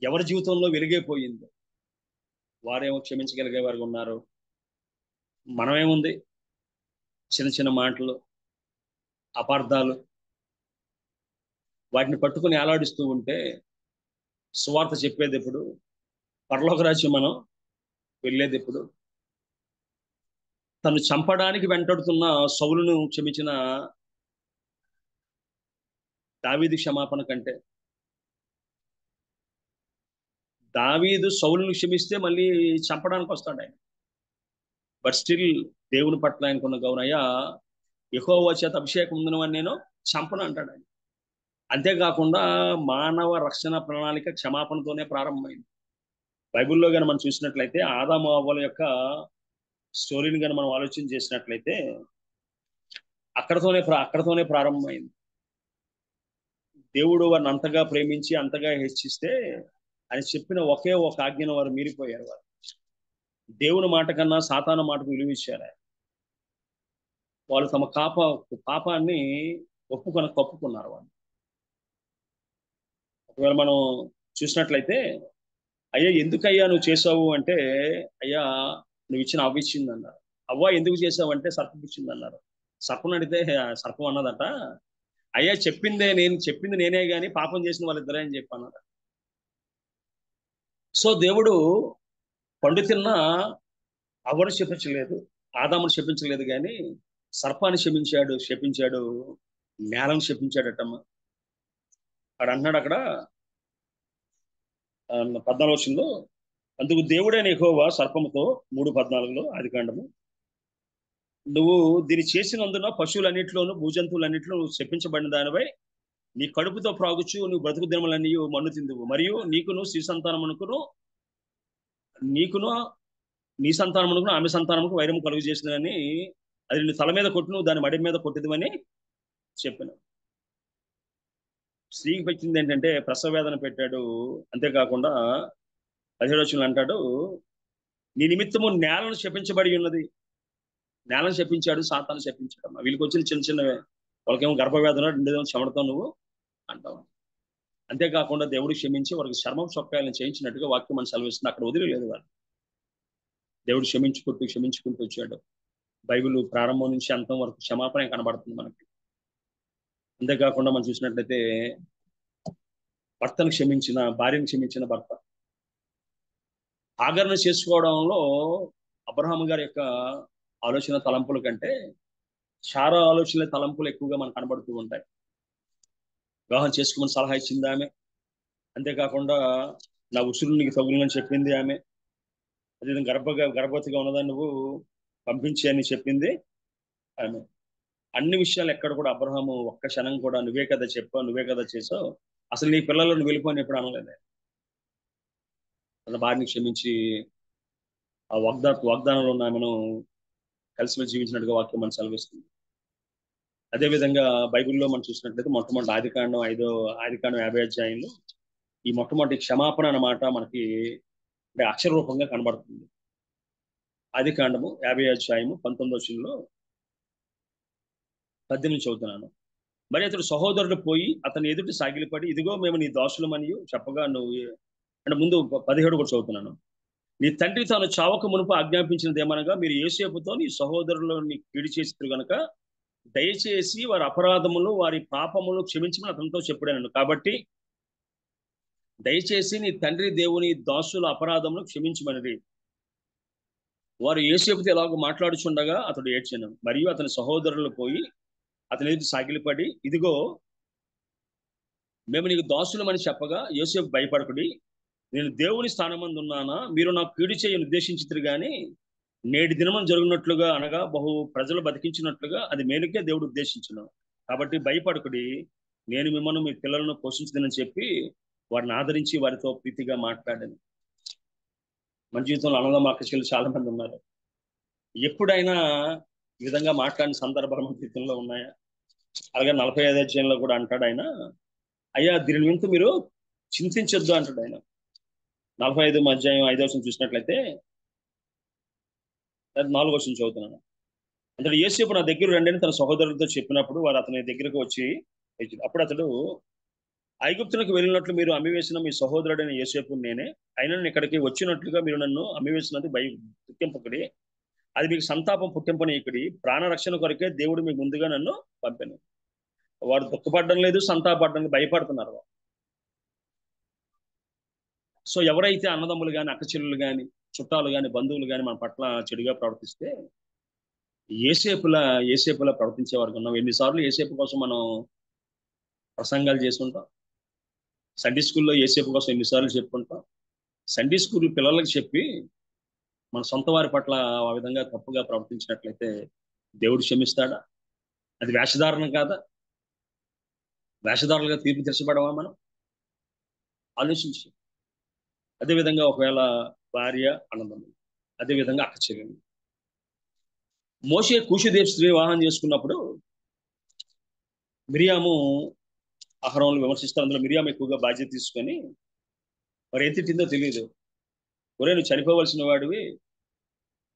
ఎవరి జీవితంలో వెలిగైపోయింది, వారేమో క్షమించగలిగే వారు ఉన్నారు. మనమేముంది, చిన్న చిన్న మాటలు, అపార్థాలు, వాటిని పట్టుకుని ఆలాడిస్తూ ఉంటే సువార్త చెప్పేది ఎప్పుడు? పరలోక రాజ్యం మనం వెళ్ళేది ఎప్పుడు? తను చంపడానికి వెంటాడుతున్న సౌలును క్షమించిన దావీదు క్షమాపణ కంటే, దావీదు సౌలును క్షమిస్తే మళ్ళీ చంపడానికి వస్తాడు ఆయన. బట్ స్టిల్ దేవుని పట్ల ఆయనకున్న గౌరవయ్య, యెహోవా చేత అభిషేకం ఉందని నేను చంపను అంటాడు ఆయన. అంతేకాకుండా మానవ రక్షణ ప్రణాళిక క్షమాపణతోనే ప్రారంభమైంది. బైబిల్లో కానీ మనం చూసినట్లయితే ఆదాము అవ్వల యొక్క స్టోరీని కానీ మనం ఆలోచన చేసినట్లయితే అక్కడతోనే ప్రారంభమైంది. దేవుడు వారిని అంతగా ప్రేమించి అంతగా హెచ్చిస్తే అని చెప్పిన ఒకే ఒక ఆజ్ఞను వారు మీరిపోయారు. వారు దేవుని మాట కన్నా సాతాను మాటకు విలువ ఇచ్చారు. వాళ్ళు తమ పాపాన్ని కప్పుకున్నారు వాళ్ళు. ఒకవేళ మనం చూసినట్లయితే, అయ్యా ఎందుకయ్యా నువ్వు చేసావు అంటే, అయ్యా నువ్వు ఇచ్చిన అవ్వ ఇచ్చింది అన్నారు. అవ్వ ఎందుకు చేసావు అంటే సర్పం ఇచ్చింది అన్నారు. సర్పం అడిగితే సర్పం అన్నదట, అయ్యా చెప్పింది నేనే గాని పాపం చేసిన వాళ్ళిద్దరే అని చెప్పి అన్నదట. సో దేవుడు పండు తిన్న అవ్వను శపించలేదు, ఆదామును శపించలేదు, కానీ సర్పాన్ని శపించాడు, నేలను శపించాడటమ్మ. అక్కడ అంటున్నాడు అక్కడ 14వ వచనంలో, అందుకు దేవుడైన యెహోవా సర్పముతో 3:14 ఆదికాండము, నువ్వు దీన్ని చేసినందున పశువులన్నింటిలోను భూజంతువులన్నింటిలో నువ్వు శపించబడిన దానిపై నీ కడుపుతో ప్రాగుచు నువ్వు బ్రతుకు దినములన్నీ మన్ను తిందువు, మరియు నీకును నీ సంతానమునకును ఆమె సంతానముకు వైరము కలుగు చేసినని, అది నీ తల మీద కొట్టును దాని మడి మీద కొట్టిదివని చెప్పాను. స్త్రీకి పెట్టింది ఏంటంటే ప్రసవ వేదన పెట్టాడు. అంతేకాకుండా 17వ వచనంలో అంటాడు, నీ నిమిత్తము నేలను శపించబడి ఉన్నది. నేలను శపించాడు, సాతాను శపించాడు. వీళ్ళకి వచ్చిన చిన్నవే, వాళ్ళకేమో గర్భవేదన, రెండేమో చెమటతో నువ్వు అంటావు. అంతేకాకుండా దేవుడు క్షమించి వారికి చర్మం చొక్కాయాలను చేయించినట్టుగా వాక్యం మనం సెలవిస్తుంది. అక్కడ వదిలేదు వాళ్ళు. దేవుడు క్షమించుకుంటూ వచ్చాడు. బైబిల్ ప్రారంభం నుంచి అంతం వరకు క్షమాపణ కనబడుతుంది మనకి. అంతేకాకుండా మనం చూసినట్లయితే భార్యను క్షమించిన భర్త. హాగరును చేసుకోవడంలో అబ్రహాము గారి యొక్క ఆలోచన తలంపుల కంటే శారా ఆలోచనల తలంపులు ఎక్కువగా మనకు కనబడుతూ ఉంటాయి. వివాహం చేసుకోమని సలహా ఇచ్చింది ఆమె. అంతేకాకుండా నా ఉసురు నీకు తగులని చెప్పింది ఆమె. అదేవిధంగా గర్భవతిగా ఉన్నదాన్ని నువ్వు పంపించి అని చెప్పింది ఆమె. అన్ని విషయాలు ఎక్కడ కూడా అబ్రహాము ఒక్క క్షణం కూడా నువ్వే కదా చెప్పావు, నువ్వే కదా చేసావు, అసలు నీ పిల్లలను వెళ్ళిపోని ఎప్పుడు అనలేదు. తన భార్యని క్షమించి ఆ వాగ్దానంలో ఉన్న ఆమెను కలిసి జీవించినట్టుగా వాక్యం మనం సెలవిస్తుంది. అదేవిధంగా బైబిల్లో మనం చూసినట్లయితే మొట్టమొదటి ఆదికాండం 50వ అధ్యాయంలో ఈ మొట్టమొదటి క్షమాపణ అన్నమాట మనకి అక్షర రూపంగా కనబడుతుంది. ఆదికాండము 50వ అధ్యాయము 19వ వచనంలో 18 చదువుతున్నాను. మరి అతడు సహోదరుడు పోయి అతని ఎదుటి సాగిలిపడి, ఇదిగో మేము నీ దాసులమని చెప్పగా నువ్వు అంటే ముందు 17 కూడా చదువుతున్నాను. నీ తండ్రి తాను చావక మునుపు ఆజ్ఞాపించినది ఏమనగా, మీరు యోసేపుతో నీ సహోదరులని కీడు చేసిరు గనుక దయచేసి వారి అపరాధములు వారి పాపములు క్షమించమని అతనితో చెప్పాను. కాబట్టి దయచేసి నీ తండ్రి దేవుని దాసుల అపరాధములు క్షమించమని వారు యోసేపుతో ఎలాగో మాట్లాడుచుండగా అతడు ఏడ్చెను. మరియు అతని సహోదరులు పోయి అతని ఎదుటి సాగిలిపడి, ఇదిగో మేము నీకు దాసులమని చెప్పగా యోసేపు భయపడకుడి, నేను దేవుని స్థానమందు ఉన్నానా, మీరు నాకు కీడు చేయని ఉద్దేశించితురు కానీ నేటి దినము జరుగునట్లుగా అనగా బహు ప్రజలు బతికించినట్లుగా అది మేలుకే దేవుడు ఉద్దేశించును. కాబట్టి భయపడకుడి, నేను మిమ్మల్ని మీ పిల్లలను పోషించదని చెప్పి వారిని ఆదరించి వారితో ప్రీతిగా మాట్లాడాను. మన జీవితంలో అన్నదమ్మ అక్క చెల్లెలు చాలా మంది ఉన్నారు. ఎప్పుడైనా ఈ విధంగా మాట్లాడిన సందర్భాలు మన జీవితంలో ఉన్నాయా? అలాగే 45వ అధ్యాయంలో కూడా అంటాడు ఆయన, అయ్యా దీని గురించి మీరు చింతించొద్దు అంటాడు ఆయన. 45వ అధ్యాయం 5వ వచనం చూసినట్లయితే 4వ వచనం చదువుతున్నాను. అంటే యోసేపు నా దగ్గర రండి తన సహోదరులతో చెప్పినప్పుడు వారు అతని దగ్గరకు వచ్చి, అప్పుడు అతడు, ఐగుప్తునికి వెళ్ళినట్లు మీరు అమ్మివేసిన మీ సహోదరుడైన యోసేపు నేనే, అయినా నేను ఇక్కడికి వచ్చినట్లుగా మీరు నన్ను అమ్మివేసినది పుట్టింపకుడి, అది మీకు సంతాపం పుట్టింపనీయకుడి, ప్రాణరక్షణ కొరకే దేవుడు మీకు ముందుగా నన్ను పంపాను. వారు దుఃఖపడడం లేదు, సంతాపడడం లేదు, భయపడుతున్నారు. సో ఎవరైతే అన్నదమ్ములు కానీ అక్క చెల్లెలు కానీ చుట్టాలు కానీ బంధువులు కానీ మన పట్ల చెడుగా ప్రవర్తిస్తే ఏసేపులా ప్రవర్తించే వారికి ఉన్నాం. ఎన్నిసార్లు ఏసేపు కోసం మనం ప్రసంగాలు చేసుకుంటాం. సండే స్కూల్లో ఏసేపు కోసం ఎన్నిసార్లు చెప్పుకుంటాం. సండే స్కూల్ పిల్లలకి చెప్పి మన సొంత వారి పట్ల ఆ విధంగా తప్పుగా ప్రవర్తించినట్లయితే దేవుడు క్షమిస్తాడా? అది వేషధారణ కాదా? వేషధారులుగా తీర్పు తీర్చబడమా మనం? ఆలోచించి. అదేవిధంగా ఒకవేళ భార్య అన్నదమ్ములు, అదేవిధంగా అక్క చెల్లెలు. మోషే కూషుదేవి స్త్రీ వివాహం చేసుకున్నప్పుడు మిరియాము అహరోనులు విమర్శిస్తారు. అందులో మిరియాము ఎక్కువగా బాధ్యత తీసుకొని మరి ఏం తిట్టిందో తెలియదు. ఒరే, నువ్వు చనిపోవలసిన వాడివి,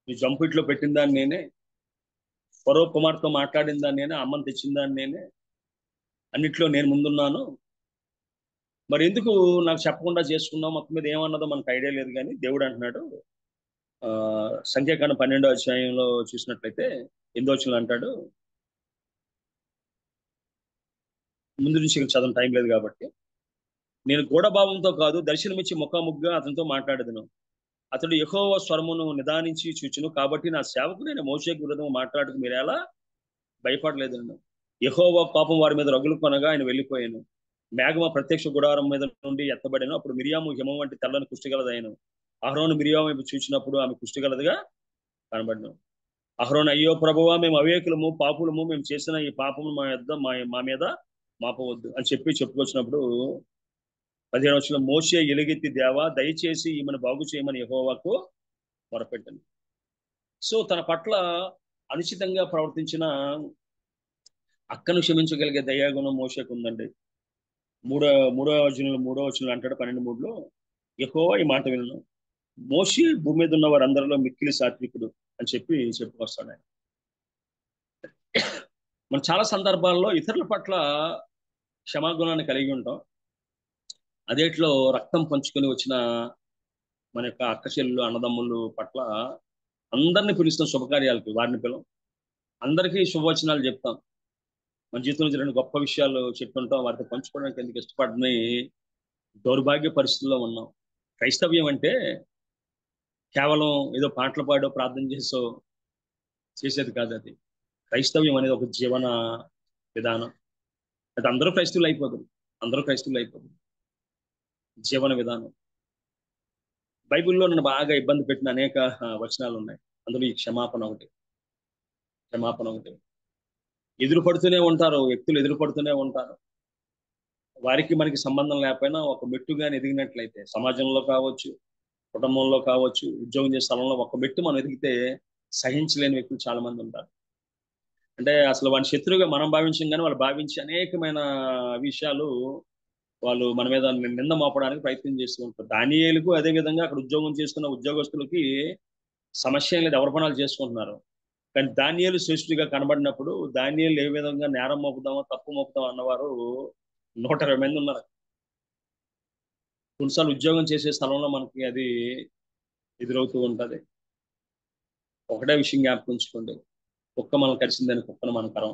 నువ్వు జంపిట్లో పెట్టిన దాన్ని నేనే, ఫరో కుమార్తో మాట్లాడిన దాన్ని నేనే, అమ్మని తెచ్చిన దాన్ని నేనే, అన్నిట్లో నేను ముందున్నాను, మరి ఎందుకు నాకు చెప్పకుండా చేసుకున్నావు? మొత్తం మీద ఏమన్నదో మనకు ఐడియా లేదు. కానీ దేవుడు అంటున్నాడు, సంఖ్యాకాండం 12వ అధ్యాయంలో చూసినట్లయితే 8వ వచనంలో అంటాడు, ముందు నుంచి చదవడం టైం లేదు కాబట్టి, నేను గూఢభావంతో కాదు దర్శనమిచ్చి ముఖాముఖిగా అతనితో మాట్లాడదును. అతడు యెహోవా స్వరమును నిదానించి చూచును, కాబట్టి నా సేవకు నేను మోషేకు విరోధంగా మాట్లాడుతూ మీరు ఎలా భయపడలేదు. యెహోవా కోపం వారి మీద రగులు కొనగా ఆయన వెళ్ళిపోయాను. మేఘమ ప్రత్యక్ష గుడారం మీద నుండి ఎత్తబడాను. అప్పుడు మిరియాము హిమం వంటి తెల్లని కుష్టిగలదైన. అహరోను మిరియాము వైపు చూసినప్పుడు ఆమె కుష్టిగలదిగా కనబడను. అహరోను, అయ్యో ప్రభువా, మేము అవేకులము పాపులము, మేము చేసిన ఈ పాపము మా మీద మాపవద్దు అని చెప్పుకొచ్చినప్పుడు 17వ వచనంలో మోషే ఎలుగెత్తి, దేవా దయచేసి ఈమెను బాగు చేయమని యెహోవాకు మొరపెట్టను. సో తన పట్ల అనుచితంగా ప్రవర్తించిన అక్కను క్షమించగలిగే దయాగుణం మోషేకు ఉందండి. మూడో వచనంలో అంటాడు 12:3లో, యెహోవా ఈ మాట వినను, మోషే భూమి మీద ఉన్న వారందరిలో మిక్కిలి సాత్వికుడు అని చెప్పుకొస్తాడు ఆయన. మనం చాలా సందర్భాల్లో ఇతరుల పట్ల క్షమాగుణాన్ని కలిగి ఉంటాం. అదేట్లో రక్తం పంచుకొని వచ్చిన మన యొక్క అక్క చెల్లెలు అన్నదమ్ములు పట్ల అందరినీ పిలుస్తాం శుభకార్యాలకి, వారిని పిలం, అందరికీ శుభవచనాలు చెప్తాం, మన జీవితంలో జరిగిన గొప్ప విషయాలు చెప్తుంటాం, వారితో పంచుకోవడానికి ఎందుకు ఇష్టపడని దౌర్భాగ్య పరిస్థితుల్లో ఉన్నాం. క్రైస్తవ్యం అంటే కేవలం ఏదో పాటలు పాడో ప్రార్థన చేసో చేసేది కాదు. అది క్రైస్తవ్యం అనేది ఒక జీవన విధానం. అది అందరూ క్రైస్తవులు అయిపోదు. జీవన విధానం. బైబిల్లో నన్ను బాగా ఇబ్బంది పెట్టిన అనేక వచనాలు ఉన్నాయి. అందులో ఈ క్షమాపణ ఒకటి. వ్యక్తులు ఎదురు పడుతూనే ఉంటారు. వారికి మనకి సంబంధం లేకపోయినా ఒక మెట్టుగాని ఎదిగినట్లయితే సమాజంలో కావచ్చు, కుటుంబంలో కావచ్చు, ఉద్యోగం చేసే స్థలంలో ఒక మెట్టు మనం ఎదిగితే సహించలేని వ్యక్తులు చాలా మంది ఉంటారు. అంటే అసలు వాడిని శత్రువుగా మనం భావించాం, కానీ వాళ్ళు భావించి అనేకమైన విషయాలు వాళ్ళు మన మీద నింద మోపడానికి ప్రయత్నం చేస్తూ ఉంటారు. దానియేలుకు అదే విధంగా అక్కడ ఉద్యోగం చేస్తున్న ఉద్యోగస్తులకి సమస్య లేదు, ఎవరి పనాలు చేసుకుంటున్నారు. కానీ దానియేలు శ్రేష్ఠుడిగా కనబడినప్పుడు దానియేలు ఏ విధంగా నేరం మోపుదామో తప్పు మోపుదాం అన్నవారు 120 మంది ఉన్నారు. కొన్నిసార్లు ఉద్యోగం చేసే స్థలంలో మనకి అది ఎదురవుతూ ఉంటుంది. ఒకటే విషయం జ్ఞాపకం ఉంచుకోండి, కుక్క మనం కరిసిందని కుక్కను మనం కరం.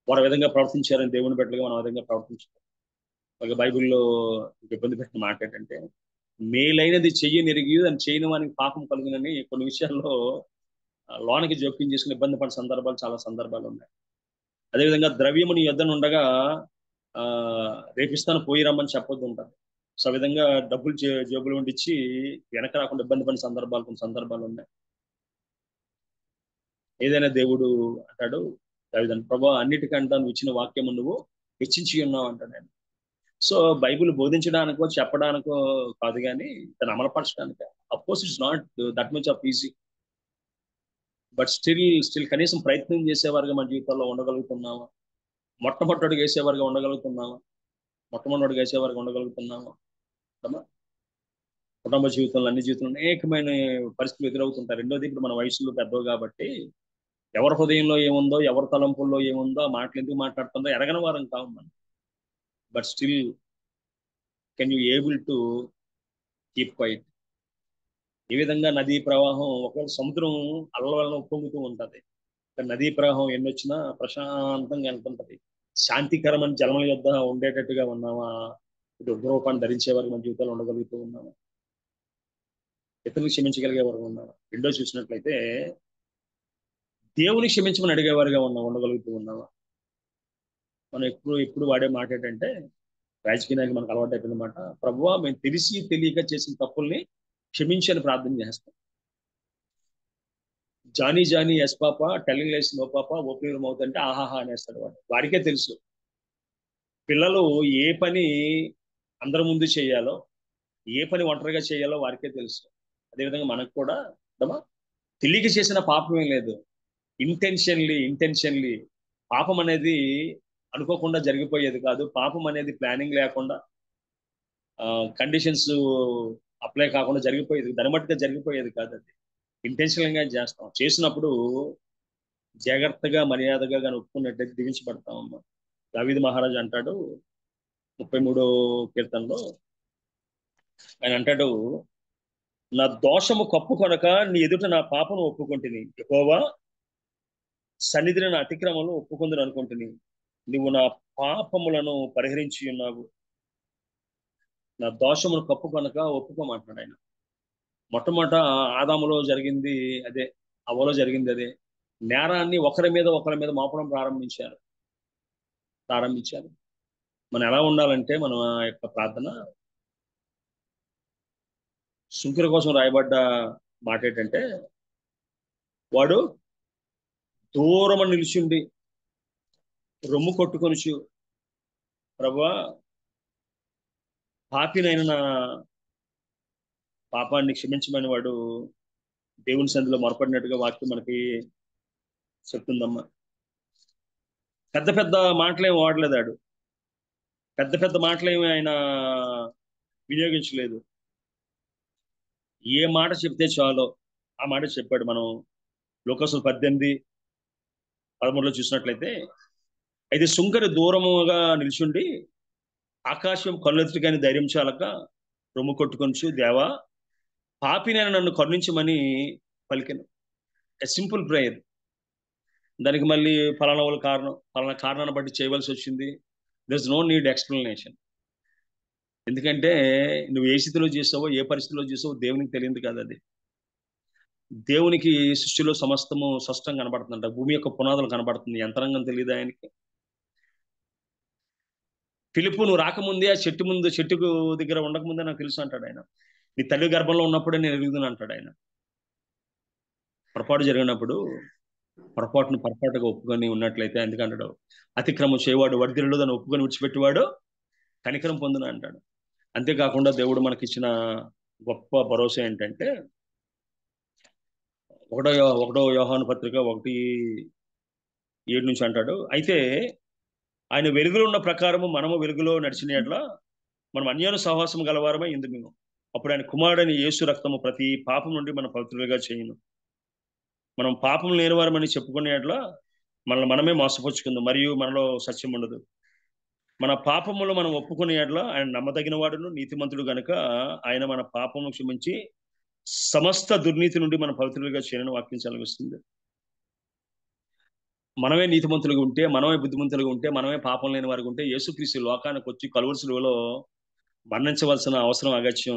వారు విధంగా ప్రవర్తించారని దేవుని బిడ్డలుగా మనం విధంగా ప్రవర్తించారు. ఒక బైబిల్లో ఇబ్బంది పెట్టిన మాట ఏంటంటే, మేలైనది చెయ్యనెరిగి దాన్ని చేయని వానికి పాపం కలుగునని కొన్ని విషయాల్లో లోనికి జోక్యం చేసుకుని ఇబ్బంది పడిన సందర్భాలు చాలా సందర్భాలు ఉన్నాయి. అదేవిధంగా ద్రవ్యము నీ యొద్ద ఉండగా రేపిస్తాను పోయి రమ్మని చెప్పొద్దు ఉంటారు. సో ఆ విధంగా డబ్బులు జేబులు ఉండిచ్చి వెనక రాకుండా ఇబ్బంది పడిన కొన్ని సందర్భాలు ఉన్నాయి. ఏదైనా దేవుడు అంటాడు దావీదుని, ప్రభువా అన్నిటికంటే నువ్వు ఇచ్చిన వాక్యము నువ్వు హెచ్చించి ఉన్నావు అంటాడు ఆయన. సో బైబిల్ బోధించడానికో చెప్పడానికో కాదు, కానీ దాన్ని అమలుపరచడానికి. Of course it's not that much of easy, but still కనీసం ప్రయత్నం చేసేవారుగా మన జీవితాల్లో ఉండగలుగుతున్నామా? మొట్టమొదటిగా వేసేవారుగా ఉండగలుగుతున్నామా? కుటుంబ జీవితంలో, అన్ని జీవితంలో అనేకమైన పరిస్థితులు ఎదురవుతుంటాయి. రెండోది, ఇప్పుడు మన వయసులో పెద్దవి కాబట్టి ఎవరి హృదయంలో ఏముందో, ఎవరి తలంపుల్లో ఏముందో, ఆ మాటలు ఎందుకు మాట్లాడుతుందో ఎరగని వారం కావు మనం. But still can you able to keep quiet. ఏ విధంగా నదీ ప్రవాహం ఒకవేళ సముద్రం అలల వలన ఉప్పొంగుతూ ఉంటుంది, నదీ ప్రవాహం ఎన్నొచ్చినా ప్రశాంతంగా వెళ్తుంటది. శాంతికరమైన జలముల యొద్ద ఉండేటట్టుగా ఉన్నామా? ఇటు ఉగ్రరూపాన్ని ధరించే వారికి మన జీవితాలు ఉండగలుగుతూ ఉన్నామా? ఇతరులు క్షమించగలిగే వారు ఉన్నారు. రెండో చూసినట్లయితే దేవుని క్షమించమని అడిగేవారుగా ఉండగలుగుతూ ఉన్నావా? మనం ఎప్పుడు వాడే మాట ఏంటంటే, రాజకీయ నాయకులు మనకు అలవాటు అయిపోయిందన్నమాట. ప్రభువా, మేము తెలిసి తెలియక చేసిన తప్పుల్ని క్షమించని ప్రార్థన చేస్తాం. Johnny Johnny yes papa, telling lies no papa, open mouth అంటే ఆహాహా అనేస్తాడు వాడు. వాడికే తెలుసు పిల్లలు ఏ పని అందరి ముందు చేయాలో, ఏ పని ఒంటరిగా చేయాలో వారికే తెలుసు. అదేవిధంగా మనకు కూడా తెలియక చేసిన పాపం ఏం లేదు. ఇంటెన్షన్లీ పాపం అనేది అనుకోకుండా జరిగిపోయేది కాదు. పాపం అనేది ప్లానింగ్ లేకుండా, కండిషన్స్ అప్లై కాకుండా జరిగిపోయేది, దాని మట్టుగా జరిగిపోయేది కాదు. అది ఇంటెన్షనల్ గా చేస్తాం. చేసినప్పుడు జాగ్రత్తగా మర్యాదగా కానీ ఒప్పుకున్నట్టయితే దీవించబడతాం అమ్మా. దావీదు మహారాజు అంటాడు 33వ కీర్తనలో, ఆయన అంటాడు, నా దోషము కప్పు కొనక నీ ఎదుట నా పాపను ఒప్పుకుంటుని, యెహోవా సన్నిధిని నా అతిక్రమంలో ఒప్పుకుందని అనుకుంటుని, నువ్వు నా పాపములను పరిహరించి ఉన్నావు. నా దోషమును కప్పు కొనక ఒప్పుకోమంటున్నాడు ఆయన. మొట్టమొదట ఆదాములో జరిగింది అదే, అవ్వలో జరిగింది అదే. నేరాన్ని ఒకరి మీద మోపడం ప్రారంభించారు. మనం ఎలా ఉండాలంటే, మన యొక్క ప్రార్థన సుంకర కోసం రాయబడ్డ మాట ఏంటంటే, వాడు దూరం నిలిచిండి రొమ్ము కొట్టుకొనుచు, ప్రభువా పాపినైన నా పాపాన్ని క్షమించమని వాడు దేవుని సన్నిధిలో మొరపడినట్టుగా వాక్యం మనకి చెప్తుందమ్మా. పెద్ద పెద్ద మాటలేం వాడలేదాడు, పెద్ద మాటలేమి ఆయన వినియోగించలేదు. ఏ మాట చెప్తే చాలో ఆ మాట చెప్పాడు. మనం లోకసులు 18:13 చూసినట్లయితే, అయితే సుంకరి దూరముగా నిల్చుండి ఆకాశం కళ్ళెత్తి కానీ ధైర్యం చాలక రొమ్ము కొట్టుకొనుచు, దేవా పాపినైన నన్ను కరుణించమని పలికెను. A simple prayer. దానికి మళ్ళీ ఫలానా కారణాన్ని బట్టి చేయవలసి వచ్చింది. There is no need explanation. ఎందుకంటే నువ్వు ఏ స్థితిలో చేసావో, ఏ పరిస్థితిలో చేసావో దేవునికి తెలియదు కదా. అది దేవునికి సృష్టిలో సమస్తము స్పష్టంగా కనబడుతుందంట. భూమి యొక్క పునాదులు కనబడుతుంది, యంత్రాంగం తెలియదు ఆయనకి. ఫిలిప్పు, నువ్వు రాకముందే ఆ చెట్టుకు దగ్గర ఉండకముందే నాకు తెలుసు అంటాడు ఆయన. నీ తల్లి గర్భంలో ఉన్నప్పుడే నేను ఎరుగుదును అంటాడు ఆయన. పొరపాటు జరిగినప్పుడు పొరపాటుగా ఒప్పుకొని ఉన్నట్లయితే, ఎందుకంటాడు, అతిక్రమం చేయవాడు వర్ధిల్లుడు, దాన్ని ఒప్పుకొని విడిచిపెట్టేవాడు కనికరం పొందును అంటాడు. అంతేకాకుండా దేవుడు మనకిచ్చిన గొప్ప భరోసా ఏంటంటే, 1 యోహాను పత్రిక 1:7 నుంచి అంటాడు, అయితే ఆయన వెలుగులో ఉన్న ప్రకారము మనము వెలుగులో నడిచిన యెడల మనం అన్యోన్య సహవాసం గలవారమై ఇందుము. అప్పుడు ఆయన కుమారుడైన యేసు రక్తము ప్రతి పాపం నుండి మన పవిత్రులుగా చేయును. మనం పాపం లేనివారమని చెప్పుకునే యెడల మనమే మోసపుచ్చుకుందాం, మరియు మనలో సత్యం ఉండదు. మన పాపములు మనం ఒప్పుకునే యెడల ఆయన నమ్మదగిన వాడును నీతిమంతుడు గనుక ఆయన మన పాపము క్షమించి సమస్త దుర్నీతి నుండి మన పవిత్రులుగా చేయని వాక్యం సెలవిస్తుంది. మనమే నీతిమంతులుగా ఉంటే, మనమే బుద్ధిమంతులుగా ఉంటే, మనమే పాపం లేని వారికి ఉంటే, యేసుక్రీస్తు లోకానికి వచ్చి కలువరి శిలువలో మరణించవలసిన అవసరం, అగత్యం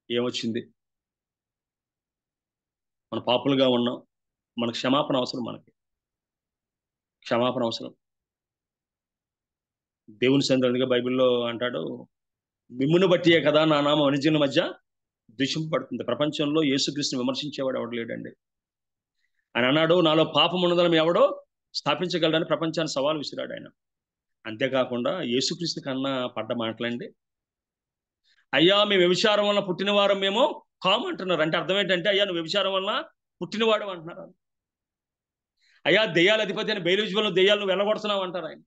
ఏమొచ్చింది? మన పాపులుగా ఉన్నాం, మనకు క్షమాపణ అవసరం. క్షమాపణ అవసరం. దేవుని సన్నిధిగా బైబిల్లో అంటాడు, మిమ్మును బట్టియే కదా నా నామం అన్యజనుల మధ్య దూషింపబడుతుంది. ప్రపంచంలో యేసుక్రీస్తుని విమర్శించేవాడు ఎవడు లేడండి. ఆయన అన్నాడు, నాలో పాపం ఉన్నదని ఎవడో స్థాపించగలడని ప్రపంచాన్ని సవాల్ విసిరాడు ఆయన. అంతేకాకుండా యేసుక్రీస్తు కన్నా పడ్డ మాటలండి, అయ్యా మేము వ్యభిచారం వల్ల పుట్టిన వారం మేము కామంటున్నారు. అంటే అర్థం ఏంటంటే, అయ్యా నువ్వు వ్యభిచారం వల్ల పుట్టినవాడు అంటున్నారు. అయ్యా దెయ్యాల అధిపతి అని బెయల్జెబూలు దెయ్యాలు నువ్వు వెళ్ళగొడుతున్నావు అంటారు ఆయన.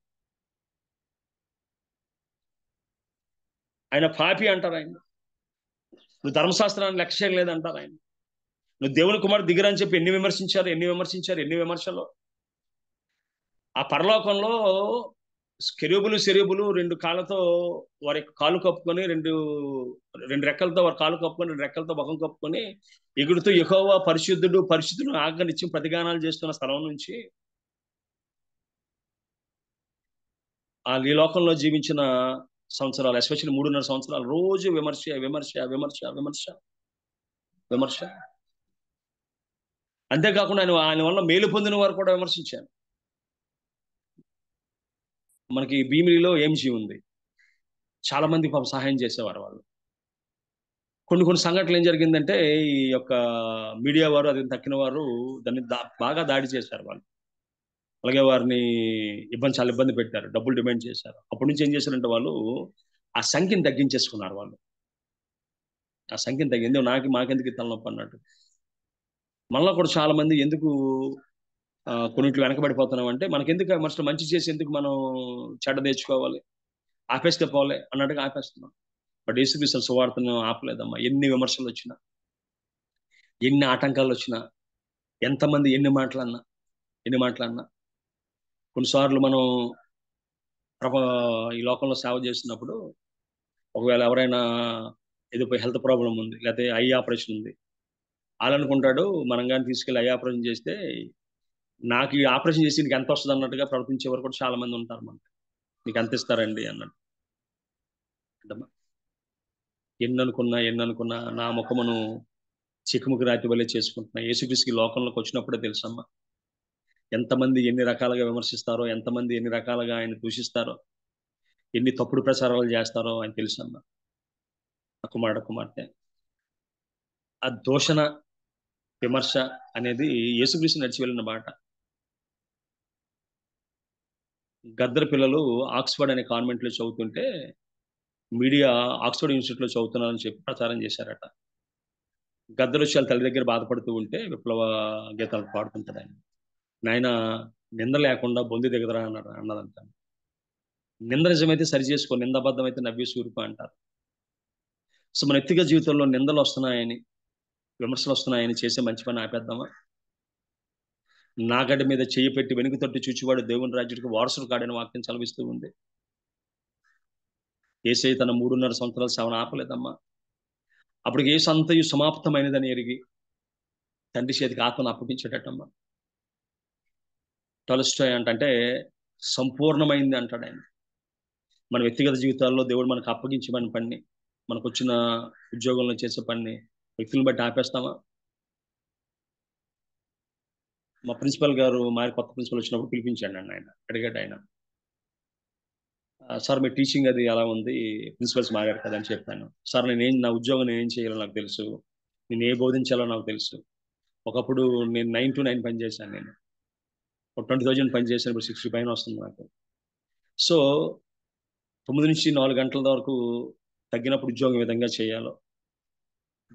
ఆయన పాపి అంటారు ఆయన. నువ్వు ధర్మశాస్త్రాన్ని లక్ష్య చేయలేదు అంటారు ఆయన. నువ్వు దేవుని కుమారుడు దిగిరని చెప్పి ఎన్ని విమర్శలు. ఆ పరలోకంలో కెరూబులు 2 కాళ్ళతో వారి కాలు కప్పుకొని, రెండు రెక్కలతో వారి కాలు కప్పుకొని, 2 రెక్కలతో ముఖం కప్పుకొని ఎగుడుతూ యెహోవా పరిశుద్ధుడు ఆజ్ఞనిచ్చి ప్రతిగానాలు చేస్తున్న స్థలం నుంచి ఆ ఈ లోకంలో జీవించిన సంవత్సరాలు, ఎస్పెషల్లీ 3.5 సంవత్సరాలు రోజు విమర్శ. విమర్శ. అంతేకాకుండా ఆయన వల్ల మేలు పొందిన వారు కూడా విమర్శించారు. మనకి భీమిలిలో ఏఎంసీ ఉంది, చాలా మంది పాపం సహాయం చేసేవారు వాళ్ళు. కొన్ని సంఘటనలు ఏం జరిగిందంటే ఈ యొక్క మీడియా వారు అది తక్కిన వారు దాన్ని బాగా దాడి చేశారు వాళ్ళు. అలాగే వారిని చాలా ఇబ్బంది పెట్టారు, డబ్బులు డిమాండ్ చేశారు. అప్పటి నుంచి ఏం చేశారంటే వాళ్ళు ఆ సంఖ్యను తగ్గించేసుకున్నారు. వాళ్ళు ఆ సంఖ్యను తగ్గింది, మాకెందుకు తలనొప్పి అన్నట్టు. మనలో కూడా చాలా మంది ఎందుకు కొన్నింటిలో వెనకబడిపోతున్నాం అంటే, మనకెందుకు విమర్శలు, మంచి చేసి ఎందుకు మనం చెడ్డ తెచ్చుకోవాలి, ఆపేస్తే పోలే అన్నట్టుగా ఆపేస్తున్నాం. బట్ యేసుక్రీస్తు సువార్తను ఆపలేదమ్మా. ఎన్ని విమర్శలు వచ్చినా, ఎన్ని ఆటంకాలు వచ్చినా, ఎంతమంది ఎన్ని మాటలన్నా కొన్నిసార్లు మనం ఈ లోకంలో సేవ చేస్తున్నప్పుడు ఒకవేళ ఎవరైనా ఏదో హెల్త్ ప్రాబ్లం ఉంది, లేకపోతే ఐ ఆపరేషన్ ఉంది, వాళ్ళనుకుంటాడు మనం కానీ తీసుకెళ్ళి ఐ ఆపరేషన్ చేస్తే నాకు ఈ ఆపరేషన్ చేసి నీకు ఎంత వస్తుంది అన్నట్టుగా ప్రవర్తించేవారు కూడా చాలా మంది ఉంటారు. మనకి నీకు ఎంత ఇస్తారండి అన్నట్టు. అంటమ్మా, ఎన్ననుకున్నా నా ముఖమును చిక్కుముకి రాతి వల్లే చేసుకుంటున్నా. యేసుక్రీస్తుకి లోకంలోకి వచ్చినప్పుడే తెలుసమ్మా ఎంతమంది ఎన్ని రకాలుగా విమర్శిస్తారో, ఎంతమంది ఎన్ని రకాలుగా ఆయన దూషిస్తారో, ఎన్ని తప్పుడు ప్రచారాలు చేస్తారో ఆయన తెలుసమ్మా. కుమార్తె ఆ దూషణ, విమర్శ అనేది యేసుక్రీస్తు నడిచి వెళ్ళిన బాట. గద్దర్ పిల్లలు ఆక్స్ఫర్డ్ అనే కాన్వెంట్ లో చదువుతుంటే మీడియా ఆక్స్ఫర్డ్ యూనివర్సిటీలో చదువుతున్నారని చెప్పి ప్రచారం చేశారట. గద్దర్ వచ్చి వాళ్ళ తల్లి దగ్గర బాధపడుతూ ఉంటే విప్లవ గీతాలు పాడుతుంటాడు ఆయన. నాయన నింద లేకుండా బొంది దిగదరా అన్నదంట. నింద నిజమైతే సరి చేసుకో, నిందబద్ధం అయితే నవ్వి సూరిపో అంటారు. సో మన వ్యక్తిగత జీవితంలో నిందలు వస్తున్నాయని, విమర్శలు వస్తున్నాయని చేసే మంచి పని ఆపేద్దామా? నాగడ్డ మీద చెయ్యి పెట్టి వెనుక తట్టు చూచివాడు దేవుని రాజ్యానికి వారసుడు కాడని వాక్యం చదివిస్తూ ఉంది. యేసయ్య తన 3.5 సంవత్సరాల సేవను ఆపలేదమ్మా. అప్పటికి యేసు అంతయు సమాప్తమైనదని ఎరిగి తండ్రి చేతికి ఆత్మను అప్పగించేటట్టమ్మా. టోల్స్టాయ్ అంటే సంపూర్ణమైంది అంటాడు ఆయన. మన వ్యక్తిగత జీవితాల్లో దేవుడు మనకు అప్పగించమని పని, మనకు వచ్చిన ఉద్యోగంలో చేసే పని వ్యక్తులను బట్టి ఆపేస్తామా? మా ప్రిన్సిపల్ గారు, కొత్త ప్రిన్సిపల్ వచ్చినప్పుడు పిలిపించాడు ఆయన. అడిగాడు ఆయన, సార్ మీ టీచింగ్ అది ఎలా ఉంది, ప్రిన్సిపల్స్ మారారు కదా అని చెప్పాను. సార్ నా ఉద్యోగం నేను ఏం చేయాలో నాకు తెలుసు, నేను ఏ బోధించాలో నాకు తెలుసు. ఒకప్పుడు నేను 9 to 9 పని చేశాను. నేను ఒక 20,000 పని చేశాను, ఇప్పుడు 60 పైన వస్తుంది నాకు. సో 9 నుంచి 4 గంటల వరకు తగ్గినప్పుడు ఉద్యోగం విధంగా చేయాలో,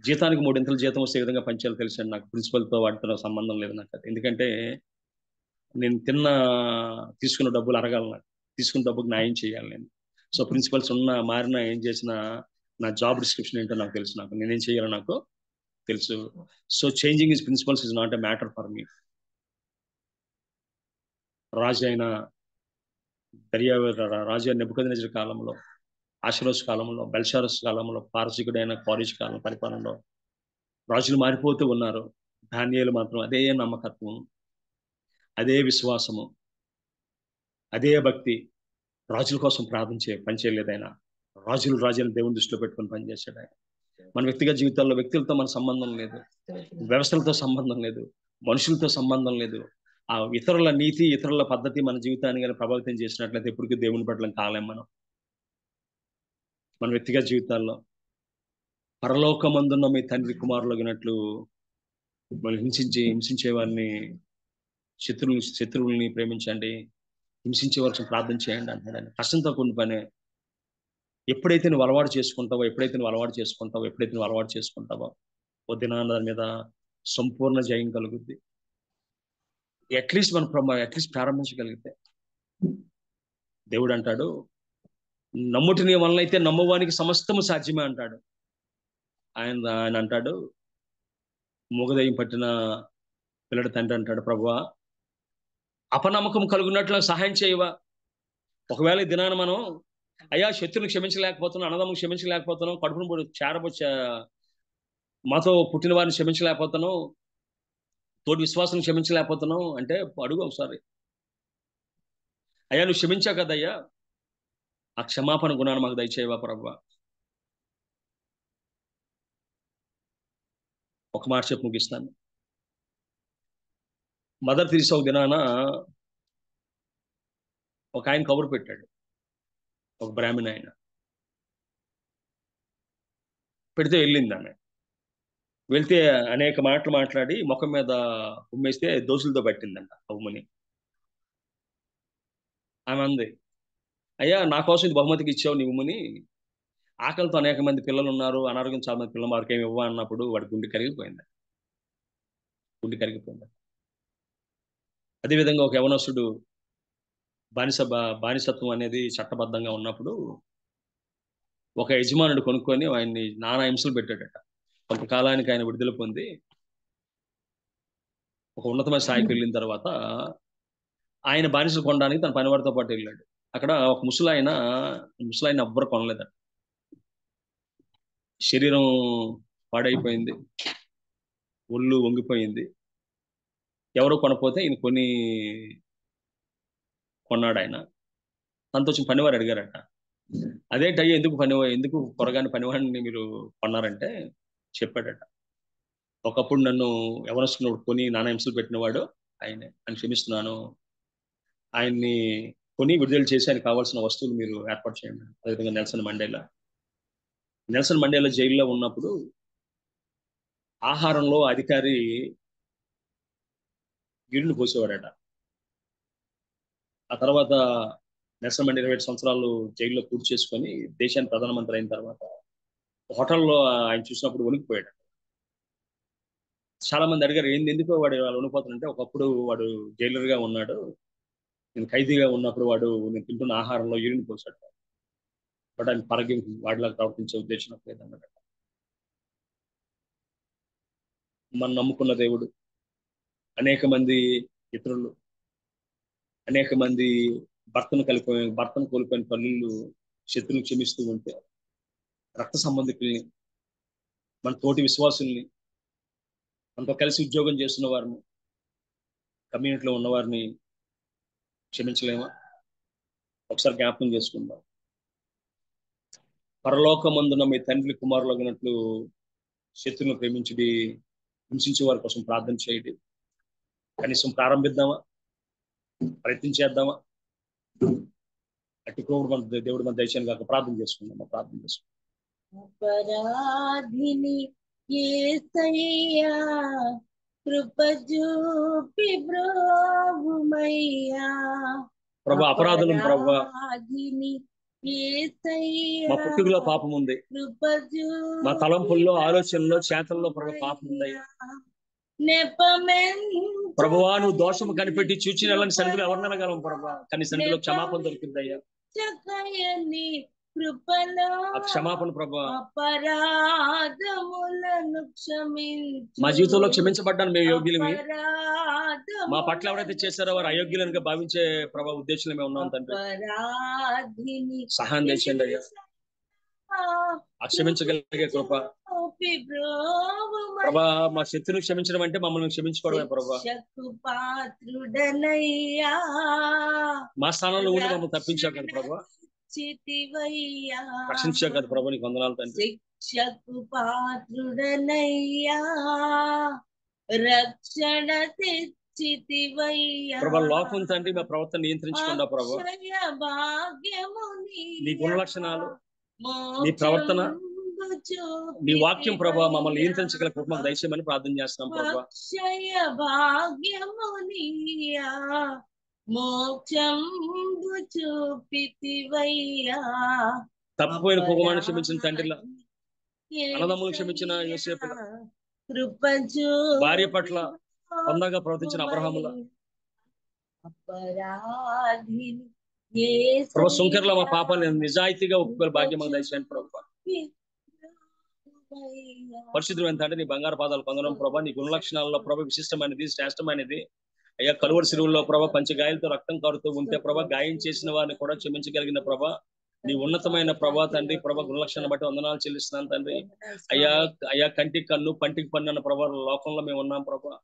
జీతానికి 3 జీతం వస్తే ఏ విధంగా పనిచేయాలో తెలుసండి నాకు. ప్రిన్సిపల్తో వాటితో సంబంధం లేదు నాకు అది. ఎందుకంటే నేను తీసుకున్న డబ్బులు అరగాలి, నాకు తీసుకున్న డబ్బుకి న్యాయం చేయాలి నేను. సో ప్రిన్సిపల్స్ మారినా ఏం చేసినా నా జాబ్ డిస్క్రిప్షన్ ఏంటో నాకు తెలుసు, నేనేం చేయాలో నాకు తెలుసు. So changing his principles is not a matter for me. రాజు అయిన నెబుకద్నెజర్ కాలంలో, ఆషరోస్ కాలంలో, బెల్షారస్ కాలంలో, పారసికుడైన కోరిష్ కాలం పరిపాలనలో రాజులు మారిపోతూ ఉన్నారు. దానియేలు మాత్రం అదే నమ్మకత్వం, అదే విశ్వాసము, అదే భక్తి. రాజుల కోసం పని చేయలేదు ఆయన. రాజులను దేవుని దృష్టిలో పెట్టుకొని పనిచేశాడు ఆయన. మన వ్యక్తిగత జీవితాల్లో వ్యక్తులతో మన సంబంధం లేదు, వ్యవస్థలతో సంబంధం లేదు, మనుషులతో సంబంధం లేదు. ఆ ఇతరుల నీతి, ఇతరుల పద్ధతి మన జీవితాన్ని కానీ ప్రభావితం చేసినట్లయితే ఎప్పటికీ దేవుని పట్ల కాలేం మనం. మన వ్యక్తిగత జీవితాల్లో పరలోకమందున్న మీ తండ్రి కుమారులగినట్లు మనం హింసించే వారిని, శత్రువుల్ని ప్రేమించండి, హింసించే వరకు ప్రార్థన చేయండి అంటాడు ఆయన. కష్టంతో కూడిన పనే. ఎప్పుడైతే నువ్వు అలవాటు చేసుకుంటావో ఓ దినాన దాని మీద సంపూర్ణ జయం కలుగుద్ది. అట్లీస్ట్ ప్రారంభించగలిగితే దేవుడు అంటాడు, నమ్ముటి నీ వలన అయితే నమ్మువానికి సమస్తము సాధ్యమే అంటాడు. ఆయన అంటాడు, మూగదయ్యం పట్టిన పిల్లడి తండ్రి అంటాడు, ప్రభువా అపనమ్మకం కలుగున్నట్లు సహాయం చేయవా? ఒకవేళ ఈ దినాన మనం అయ్యా శత్రువుని క్షమించలేకపోతున్నాం, అన్నదమ్మును క్షమించలేకపోతున్నాం, కడుపును మాతో పుట్టిన వారిని క్షమించలేకపోతున్నాం, తోటి విశ్వాసం క్షమించలేకపోతున్నాం అంటే అడుగు ఒకసారి. అయ్యా నువ్వు క్షమించావు కదయ్యా, ఆ క్షమాపణ గుణాన్ని మాకు దయచేయవా ప్రభువా? ఒక మాట చెప్పి ముగిస్తాను. మదర్ తెరీసా ఒక దినాన ఒక ఆయన కబురు పెట్టాడు, ఒక బ్రాహ్మణ ఆయన పెడితే వెళ్ళింది. ఆమె వెళ్తే అనేక మాటలు మాట్లాడి ముఖం మీద ఉమ్మేస్తే దోసులతో పట్టిందంట ఆ ఉమ్మని. ఆమె అంది, అయ్యా నా కోసం ఇది బహుమతికి ఇచ్చావు నీ ఉమ్మని, ఆకలితో అనేక మంది పిల్లలు ఉన్నారు, అనారోగ్యం చాలా మంది పిల్లలు, వారికి ఏమి ఇవ్వ అన్నప్పుడు వాడి గుండె కరిగిపోయింది. అదేవిధంగా ఒక యవనస్తుడు బానిసత్వం అనేది చట్టబద్ధంగా ఉన్నప్పుడు ఒక యజమానుడు కొనుక్కొని ఆయన్ని నానా హింసలు పెట్టాడట. కొంతకాలానికి ఆయన విడుదల పొంది ఒక ఉన్నతమైన స్థాయికి వెళ్ళిన తర్వాత ఆయన బానిసలు కొనడానికి తన పనివాడితో పాటు వెళ్ళాడు. అక్కడ ఒక ముసలాయన ఎవ్వరు కొనలేదట. శరీరం పాడైపోయింది, ఒళ్ళు వంగిపోయింది. ఎవరో కొనపోతే ఈయన కొన్నాడు. ఆయన సంతోషం. పనివారు అడిగారట, అదేంటయ్యా ఎందుకు కొరగాని పనివాడిని మీరు కొన్నారంటే చెప్పాడట, ఒకప్పుడు నన్ను ఎవరొస్తున్నప్పుడు కొని నానా హింసలు పెట్టినవాడు ఆయనే, అని క్షమిస్తున్నాను, ఆయన్ని కొని విడుదల చేసి ఆయనకు కావాల్సిన వస్తువులు మీరు ఏర్పాటు చేయండి. అదేవిధంగా నెల్సన్ మండేలా జైల్లో ఉన్నప్పుడు ఆహారంలో అధికారి గిన్నెలు పోసేవాడట. ఆ తర్వాత నెల్సన్ మండేలా 27 సంవత్సరాలు జైల్లో పూర్తి చేసుకొని దేశానికి ప్రధానమంత్రి అయిన తర్వాత హోటల్లో ఆయన చూసినప్పుడు వణికిపోయాడు. చాలా మంది అడిగారు, ఎందుకు వాడు వాళ్ళు వణిపోతాడంటే, ఒకప్పుడు వాడు జైలర్గా ఉన్నాడు, నేను ఖైదీగా ఉన్నప్పుడు వాడు నేను తింటున్న ఆహారంలో యూరిన్ పోసాడు, బట్ ఆయన వాడిలాగా ప్రవర్తించే ఉద్దేశం లేదన్నమాట. మనం నమ్ముకున్న దేవుడు అనేక మంది ఇతరులు, అనేక మంది భర్తను కోల్పోయిన తల్లులు శత్రువులు క్షమిస్తూ ఉంటే, రక్త సంబంధికుల్ని, మన తోటి విశ్వాసుల్ని, మనతో కలిసి ఉద్యోగం చేస్తున్న వారిని, కమ్యూనిటీలో ఉన్నవారిని క్షమించలేమా? ఒకసారి జ్ఞాపకం చేసుకుందాం. పరలోకమందున్న మీ తండ్రి కుమారులగినట్లు శత్రువులను ప్రేమించుడి, హింసించే వారి కోసం ప్రార్థన చేయండి. కనీసం ప్రారంభిద్దామా? ప్రయత్నం చేద్దామా? అట్టి కోవుడు మన దేవుడు మన దయచేయను కాక ప్రార్థన చేసుకుందామా? ప్రార్థన చేసుకుందాం. అపరాధిని యేసయ్యా కృప చూపి బ్రోవుమయ్యా. ప్రభు అపరాధులం ప్రభు, మా పుట్టుకలో పాపం ఉంది, మా తలంపుల్లో, ఆలోచనలో, చేతల్లో ప్రభు పాపం ఉంది. ప్రభువా నువ్వు దోషము కనిపెట్టి చూచి నెలని సన్నిధిలో ఎవరినగలం ప్రభా, కానీ సన్నిధిలో క్షమాపణ దొరికిందయ్యా. ఆ క్షమాపణ ప్రభా, మా జీవితంలో క్షమించబడ్డాను, మేము యోగ్యులమే. మా పట్ల ఎవరైతే చేశారో వారు అయోగ్యులుగా భావించే ప్రభా ఉద్దేశంలో మేము ఉన్నాం తండ్రి. సహాయం చేయండి అయ్యా, క్షమించగలిగే కృప ప్రభా. మా శత్రువుని క్షమించడం అంటే మమ్మల్ని క్షమించుకోవడమే ప్రభా. మా స్థానంలో ఉండి మమ్మల్ని తప్పించావు కదా ప్రభా, రక్షించావు కదా ప్రభా, నీకు వందనాలు తండ్రి. శిక్షకు పాత్రుడనయ్యా, రక్షణ తెచ్చితివయ్యా ప్రభా. లోకం తండ్రి మా ప్రవర్తన నియంత్రించకుండా ప్రభా, నీ గుణ లక్షణాలు, నీ ప్రవర్తన, నీ వాక్యం ప్రభా మమ్మల్ని నియంత్రించగల కృప మాకు దయచేయమని ప్రార్థన చేస్తున్నాం ప్రభా. తప్పిపోయిన కుమారుని క్షమించిన తండ్రిలా, అన్నదమ్ములు క్షమించిన యోసేపులా, భార్య పట్ల పొందగా ప్రవర్తించిన అబ్రహాములా, ప్రభా సుంకర్లో మా పాపాలు నిజాయితీగా ఒప్పుకోవాలి భాగ్యం మాకు దయచేయండి ప్రభా. పరిశుద్ధుడు ఎంత అంటే నీ బంగారు పాదాలు పొందడం ప్రభా. నీ గుణ లక్షణాలలో ప్రభా విశిష్టమైనది, శ్రేష్టమైనది అయ్యా. కలువరి శిలువలో ప్రభా పంచగాయాలతో రక్తం కారుతూ ఉంటే ప్రభా, గాయం చేసిన వారిని కూడా క్షమించగలిగిన ప్రభా, నీ ఉన్నతమైన ప్రభా తండ్రి ప్రభా గుణ లక్షణాన్ని బట్టి వందనాలు చెల్లిస్తున్నాను తండ్రి. అయ్యా కంటికి కన్ను పంటికి పన్ను అన్న ప్రభా లోకంలో మేము ఉన్నాం ప్రభా.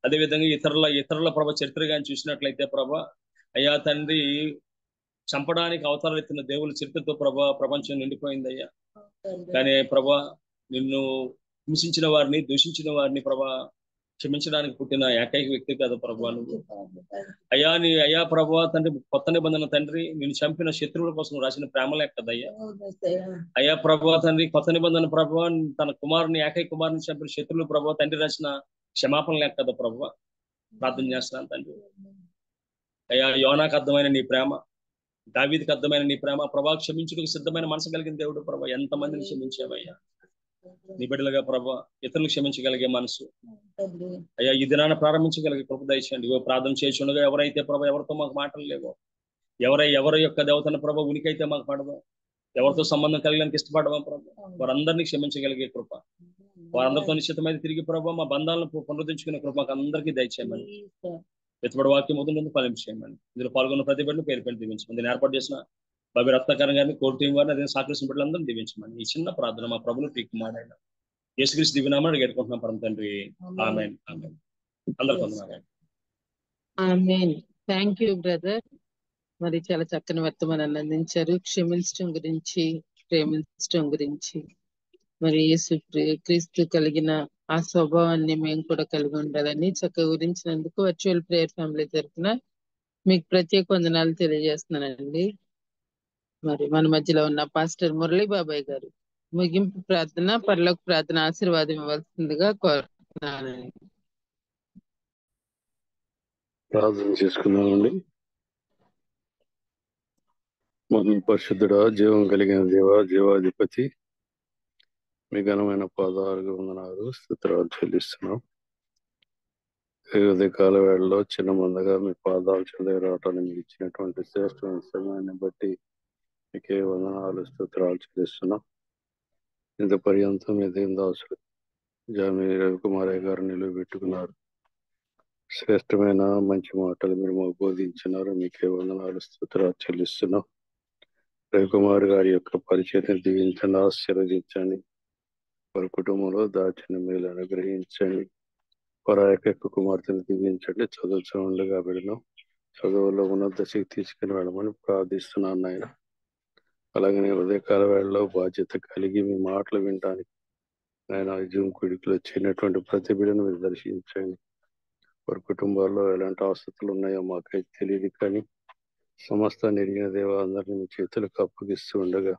అదేవిధంగా ఇతరుల ప్రభా చరిత్ర కానీ చూసినట్లయితే ప్రభా అయ్యా తండ్రి, చంపడానికి అవతారాలు ఎత్తిన దేవుల చరిత్రతో ప్రభా ప్రపంచం నిండిపోయింది అయ్యా. కానీ ప్రభా నిన్ను హింసించిన వారిని, దూషించిన వారిని ప్రభా క్షమించడానికి పుట్టిన ఏకైక వ్యక్తి కదా ప్రభా నువ్వు. అయ్యా ప్రభా తండ్రి, కొత్త నిబంధన తండ్రి, నేను చంపిన శత్రువుల కోసం రాసిన ప్రేమ లేక కదయ్యా. అయ్యా ప్రభా తండ్రి, కొత్త నిబంధన ప్రభా తన కుమారుని, ఏకైక కుమారుని చంపిన శత్రువులు ప్రభా తండ్రి రాసిన క్షమాపణ లేక కదా ప్రభా. ప్రార్థన చేస్తున్నాను తండ్రి. అయ్యా యోనాకు అర్థమైన నీ ప్రేమ, దావీదుకు అర్థమైన నీ ప్రేమ ప్రభా, క్షమించుటకు సిద్ధమైన మనసు కలిగిన దేవుడు ప్రభా. ఎంతమందిని క్షమించావయ్యా నీ బిడ్డలుగా ప్రభా, ఇతరులు క్షమించగలిగే మనసు అయ్యా ఈ దినాన ప్రారంభించగలిగే కృప దయచేయండి. ప్రార్థన చేస్తుండగా ఎవరైతే ప్రభా ఎవరితో మాకు మాటలు లేవో, ఎవరి యొక్క దేవతన ప్రభా ఉనికైతే మాకు పడదు, ఎవరితో సంబంధం కలిగడానికి ఇష్టపడమా ప్రభా, వారందరినీ క్షమించగలిగే కృప, వారందరితో నిశ్చితమైతే తిరిగి ప్రభా మా బంధాలను పునరుద్ధరించుకునే కృప మాకు అందరికీ దయచేయమని, వెతుబడి వాక్యం మొదలు ఫలం చేయమని, ఇందులో పాల్గొన్న ప్రతి బిడ్డను పేరు పెట్టి దీవించమని, దీన్ని ఏర్పాటు చేసిన బాబీ రత్నాకరణ్ గారిని, కోర్ టీం వారిని, అదే సహకరిస్తున్న బిడ్డలందరూ దీవించమని ఈ చిన్న ప్రార్థన మా ప్రభులు ప్రీకుమారైన యేసుక్రీస్తు దివ్యనామమున అడుగుకుంటున్నాం పరమ తండ్రి. ఆమేన్. ఆమేన్. అందరికీ వందనాలు. ఆమేన్. Thank you brother. మరి చాలా చక్కని వర్తమానాన్ని అందించారు. క్షమించడం గురించి, ప్రేమించడం గురించి, మరి యేసు క్రీస్తు కలిగిన ఆ స్వభావాన్ని మేము కూడా కలిగి ఉండాలని చక్కగా గురించినందుకు వర్చువల్ ప్రేయర్ ఫ్యామిలీ తరఫున మీకు ప్రత్యేక వందనాలు తెలియజేస్తున్నానండి. మరి మన మధ్యలో ఉన్న పాస్టర్ మురళీ బాబాయ్ గారు ముగింపు ప్రార్థన, పరలోక ప్రార్థన ఆశీర్వాదం ఇవ్వాల్సిందిగా కోరుతున్నానండి. ప్రార్థన చేసుకుందామండి. మహా పరిశుద్ధుడా, జీవం కలిగిన దేవ, జీవాధిపతి, మీ ఘనమైన పాదాలకు వందనాలు, స్తుతులు చెల్లిస్తున్నాం. ఉదయ కాల వేళలో చిన్న మందగా మీ పాదాలు చెందగా రావటానికి మీకు ఇచ్చినటువంటి శ్రేష్టమైన సమయాన్ని బట్టి మీకే వందనాలు, స్తుతులు చెల్లిస్తున్నాం. ఇంత పర్యంతం మీ దేవుని దాసుడు జామి రవికుమారయ్య గారు నిలువబెట్టుకున్నారు. శ్రేష్టమైన మంచి మాటలు మీరు మాకు బోధించినారు. మీకే వందనాలు, స్తుతులు చెల్లిస్తున్నాం. రవికుమార్ గారి యొక్క పరిచయం దీవించండి, ఆశీర్వదించండి. వారి కుటుంబంలో దాచిన మేలు అనుగ్రహించండి. వారి యొక్క కుమార్తెను దీవించండి. చదువుతూ ఉండగా బిడ్డను చదువులో ఉన్నత దశకి తీసుకుని వెళ్ళమని ప్రార్థిస్తున్నాను నాయన. అలాగనే ఉదయకాల వేళలో బాధ్యత కలిగి మీ మాటలు వినడానికి ఆయన జూమ్ కుడికిలో వచ్చినటువంటి ప్రతి బిడ్డను మీరు దర్శించండి. వారి కుటుంబాల్లో ఎలాంటి ఆసక్తులు ఉన్నాయో మాకైతే తెలియదు, కానీ సమస్తాన్ని ఎరిగిన దేవ అందరినీ మీ చేతులకు అప్పగిస్తూ ఉండగా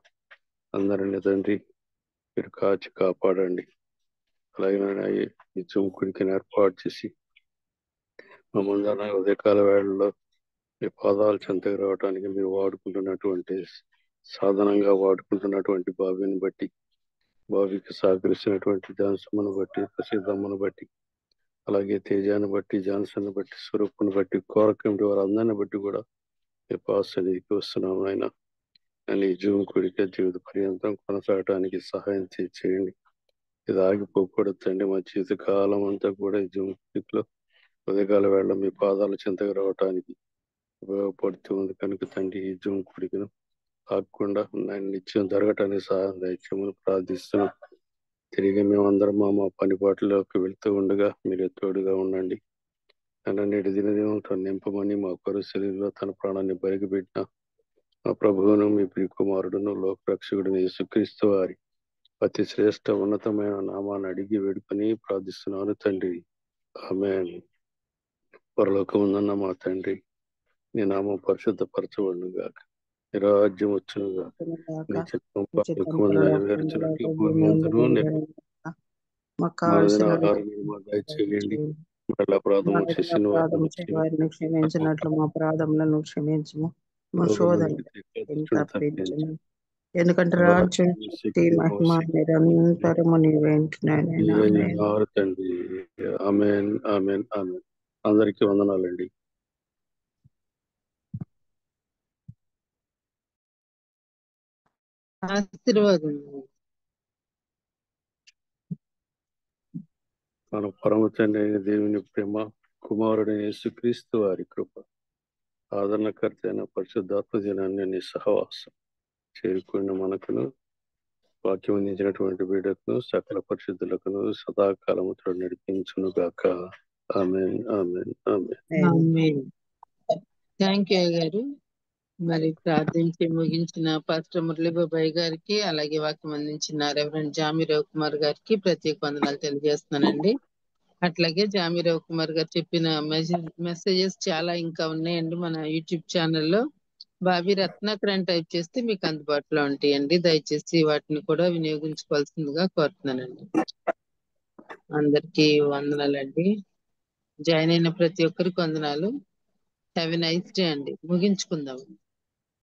అందరినీ తండ్రి మీరు కాచి కాపాడండి. అలాగే ఈ జూమ్ కుడికిని ఏర్పాటు చేసి మమ్మల్ని ఉదయకాల వేళల్లో మీ పాదాలు చెంతకు రావడానికి మీరు వాడుకుంటున్నటువంటి సాధనంగా వాడుకుంటున్నటువంటి బావిని బట్టి, బావికి సహకరిస్తున్నటువంటి జాన్సమ్మను బట్టి, ప్రసిద్ధమ్మను బట్టి, అలాగే తేజాన్ని బట్టి, జాన్సన్ బట్టి, స్వరూపుని బట్టి, కోరకంటి వారు అందరిని బట్టి కూడా మీ పాసదికి వస్తున్నాం ఆయన. ఈ జూమ్ కుడికే జీవిత పర్యంతం కొనసాగడానికి సహాయం చేయండి. ఇది ఆగిపోకూడదండి. మా జీవిత కాలం అంతా కూడా ఈ జూమ్ కుడికిలో ఉదయకాల వేళ మీ పాదాలు చెంతకు రావడానికి ఉపయోగపడుతూ ఉంది కనుక తండ్రి ఈ జూమ్ కుడికను ఆగకుండా నిత్యం జరగటానికి సహాయం దయచేయమని ప్రార్థిస్తున్నాం. తిరిగి మేమందరం మా పనిపాట్లలోకి వెళ్తూ ఉండగా మీరు తోడుగా ఉండండి. నేటి దినదేవంతో నింపమని మా పరిశీలిలో తన ప్రాణాన్ని బలిగిపెట్టిన మా ప్రభువును, మీ ప్రియకుమారుడును, లోకరక్షకుడును యేసుక్రీస్తు వారి అతి శ్రేష్ట ఉన్నతమైన నామాన్ని అడిగి వేడుకొని ప్రార్థిస్తున్నాను తండ్రి. ఆమేన్. పరలోకముందున్న మా తండ్రి, నీ నామం పరిశుద్ధపరచబడును గాక, నీ రాజ్యం వచ్చును గాక, నీ చిత్తం పరలోకమందు నెరవేర్చున్నట్లు భూమి యందును మాకు కావలసిన ఆహారం మాకు దయచేయండి. మరలా అపరాధము చేసిన వారిని క్షమించినట్లు మా అపరాధములను క్షమించము, మా శోధన తప్పించము. ఎందుకంటే రాజ్యం, శక్తి, మహిమ నిరంతరము నీ వెంటనే. తండ్రి. ఆమేన్, ఆమేన్, ఆమేన్. అందరికీ వందనాలండి. ఆశీర్వాదం. మన పరమ తండ్రి అయిన దేవుని ప్రేమ, కుమారుడైన యేసుక్రీస్తు వారి కృప, ఆదరణకర్త అయిన పరిశుద్ధాత్మ జనాన్ని సహవాసం చేరుకున్న మనకును, వాక్యం అందించినటువంటి బిడ్డకును, సకల పరిశుద్ధులకును సదాకాలముతో నడిపించును గాక. ఆమేన్, ఆమేన్, ఆమేన్. థ్యాంక్ యూ గారు. మరి ప్రార్థించి ముగించిన పాస్టర్ మురళీ బాబాయ్ గారికి, అలాగే వాక్యం అందించిన రెవరెండ్ జామి రవికుమార్ గారికి ప్రత్యేక వందనాలు తెలియజేస్తున్నానండి. అట్లాగే జామి రవికుమార్ గారు చెప్పిన మెసేజెస్ చాలా ఇంకా ఉన్నాయండి మన యూట్యూబ్ ఛానల్లో. బాబీ రత్నాకర్ అని టైప్ చేస్తే మీకు అందుబాటులో ఉంటాయండి. దయచేసి వాటిని కూడా వినియోగించుకోవాల్సిందిగా కోరుతున్నానండి. అందరికీ వందనాలండి. జాయిన్ అయిన ప్రతి ఒక్కరికి వందనాలు. హ్యావ్ ఎ నైస్ డే అండి. ముగించుకుందాం.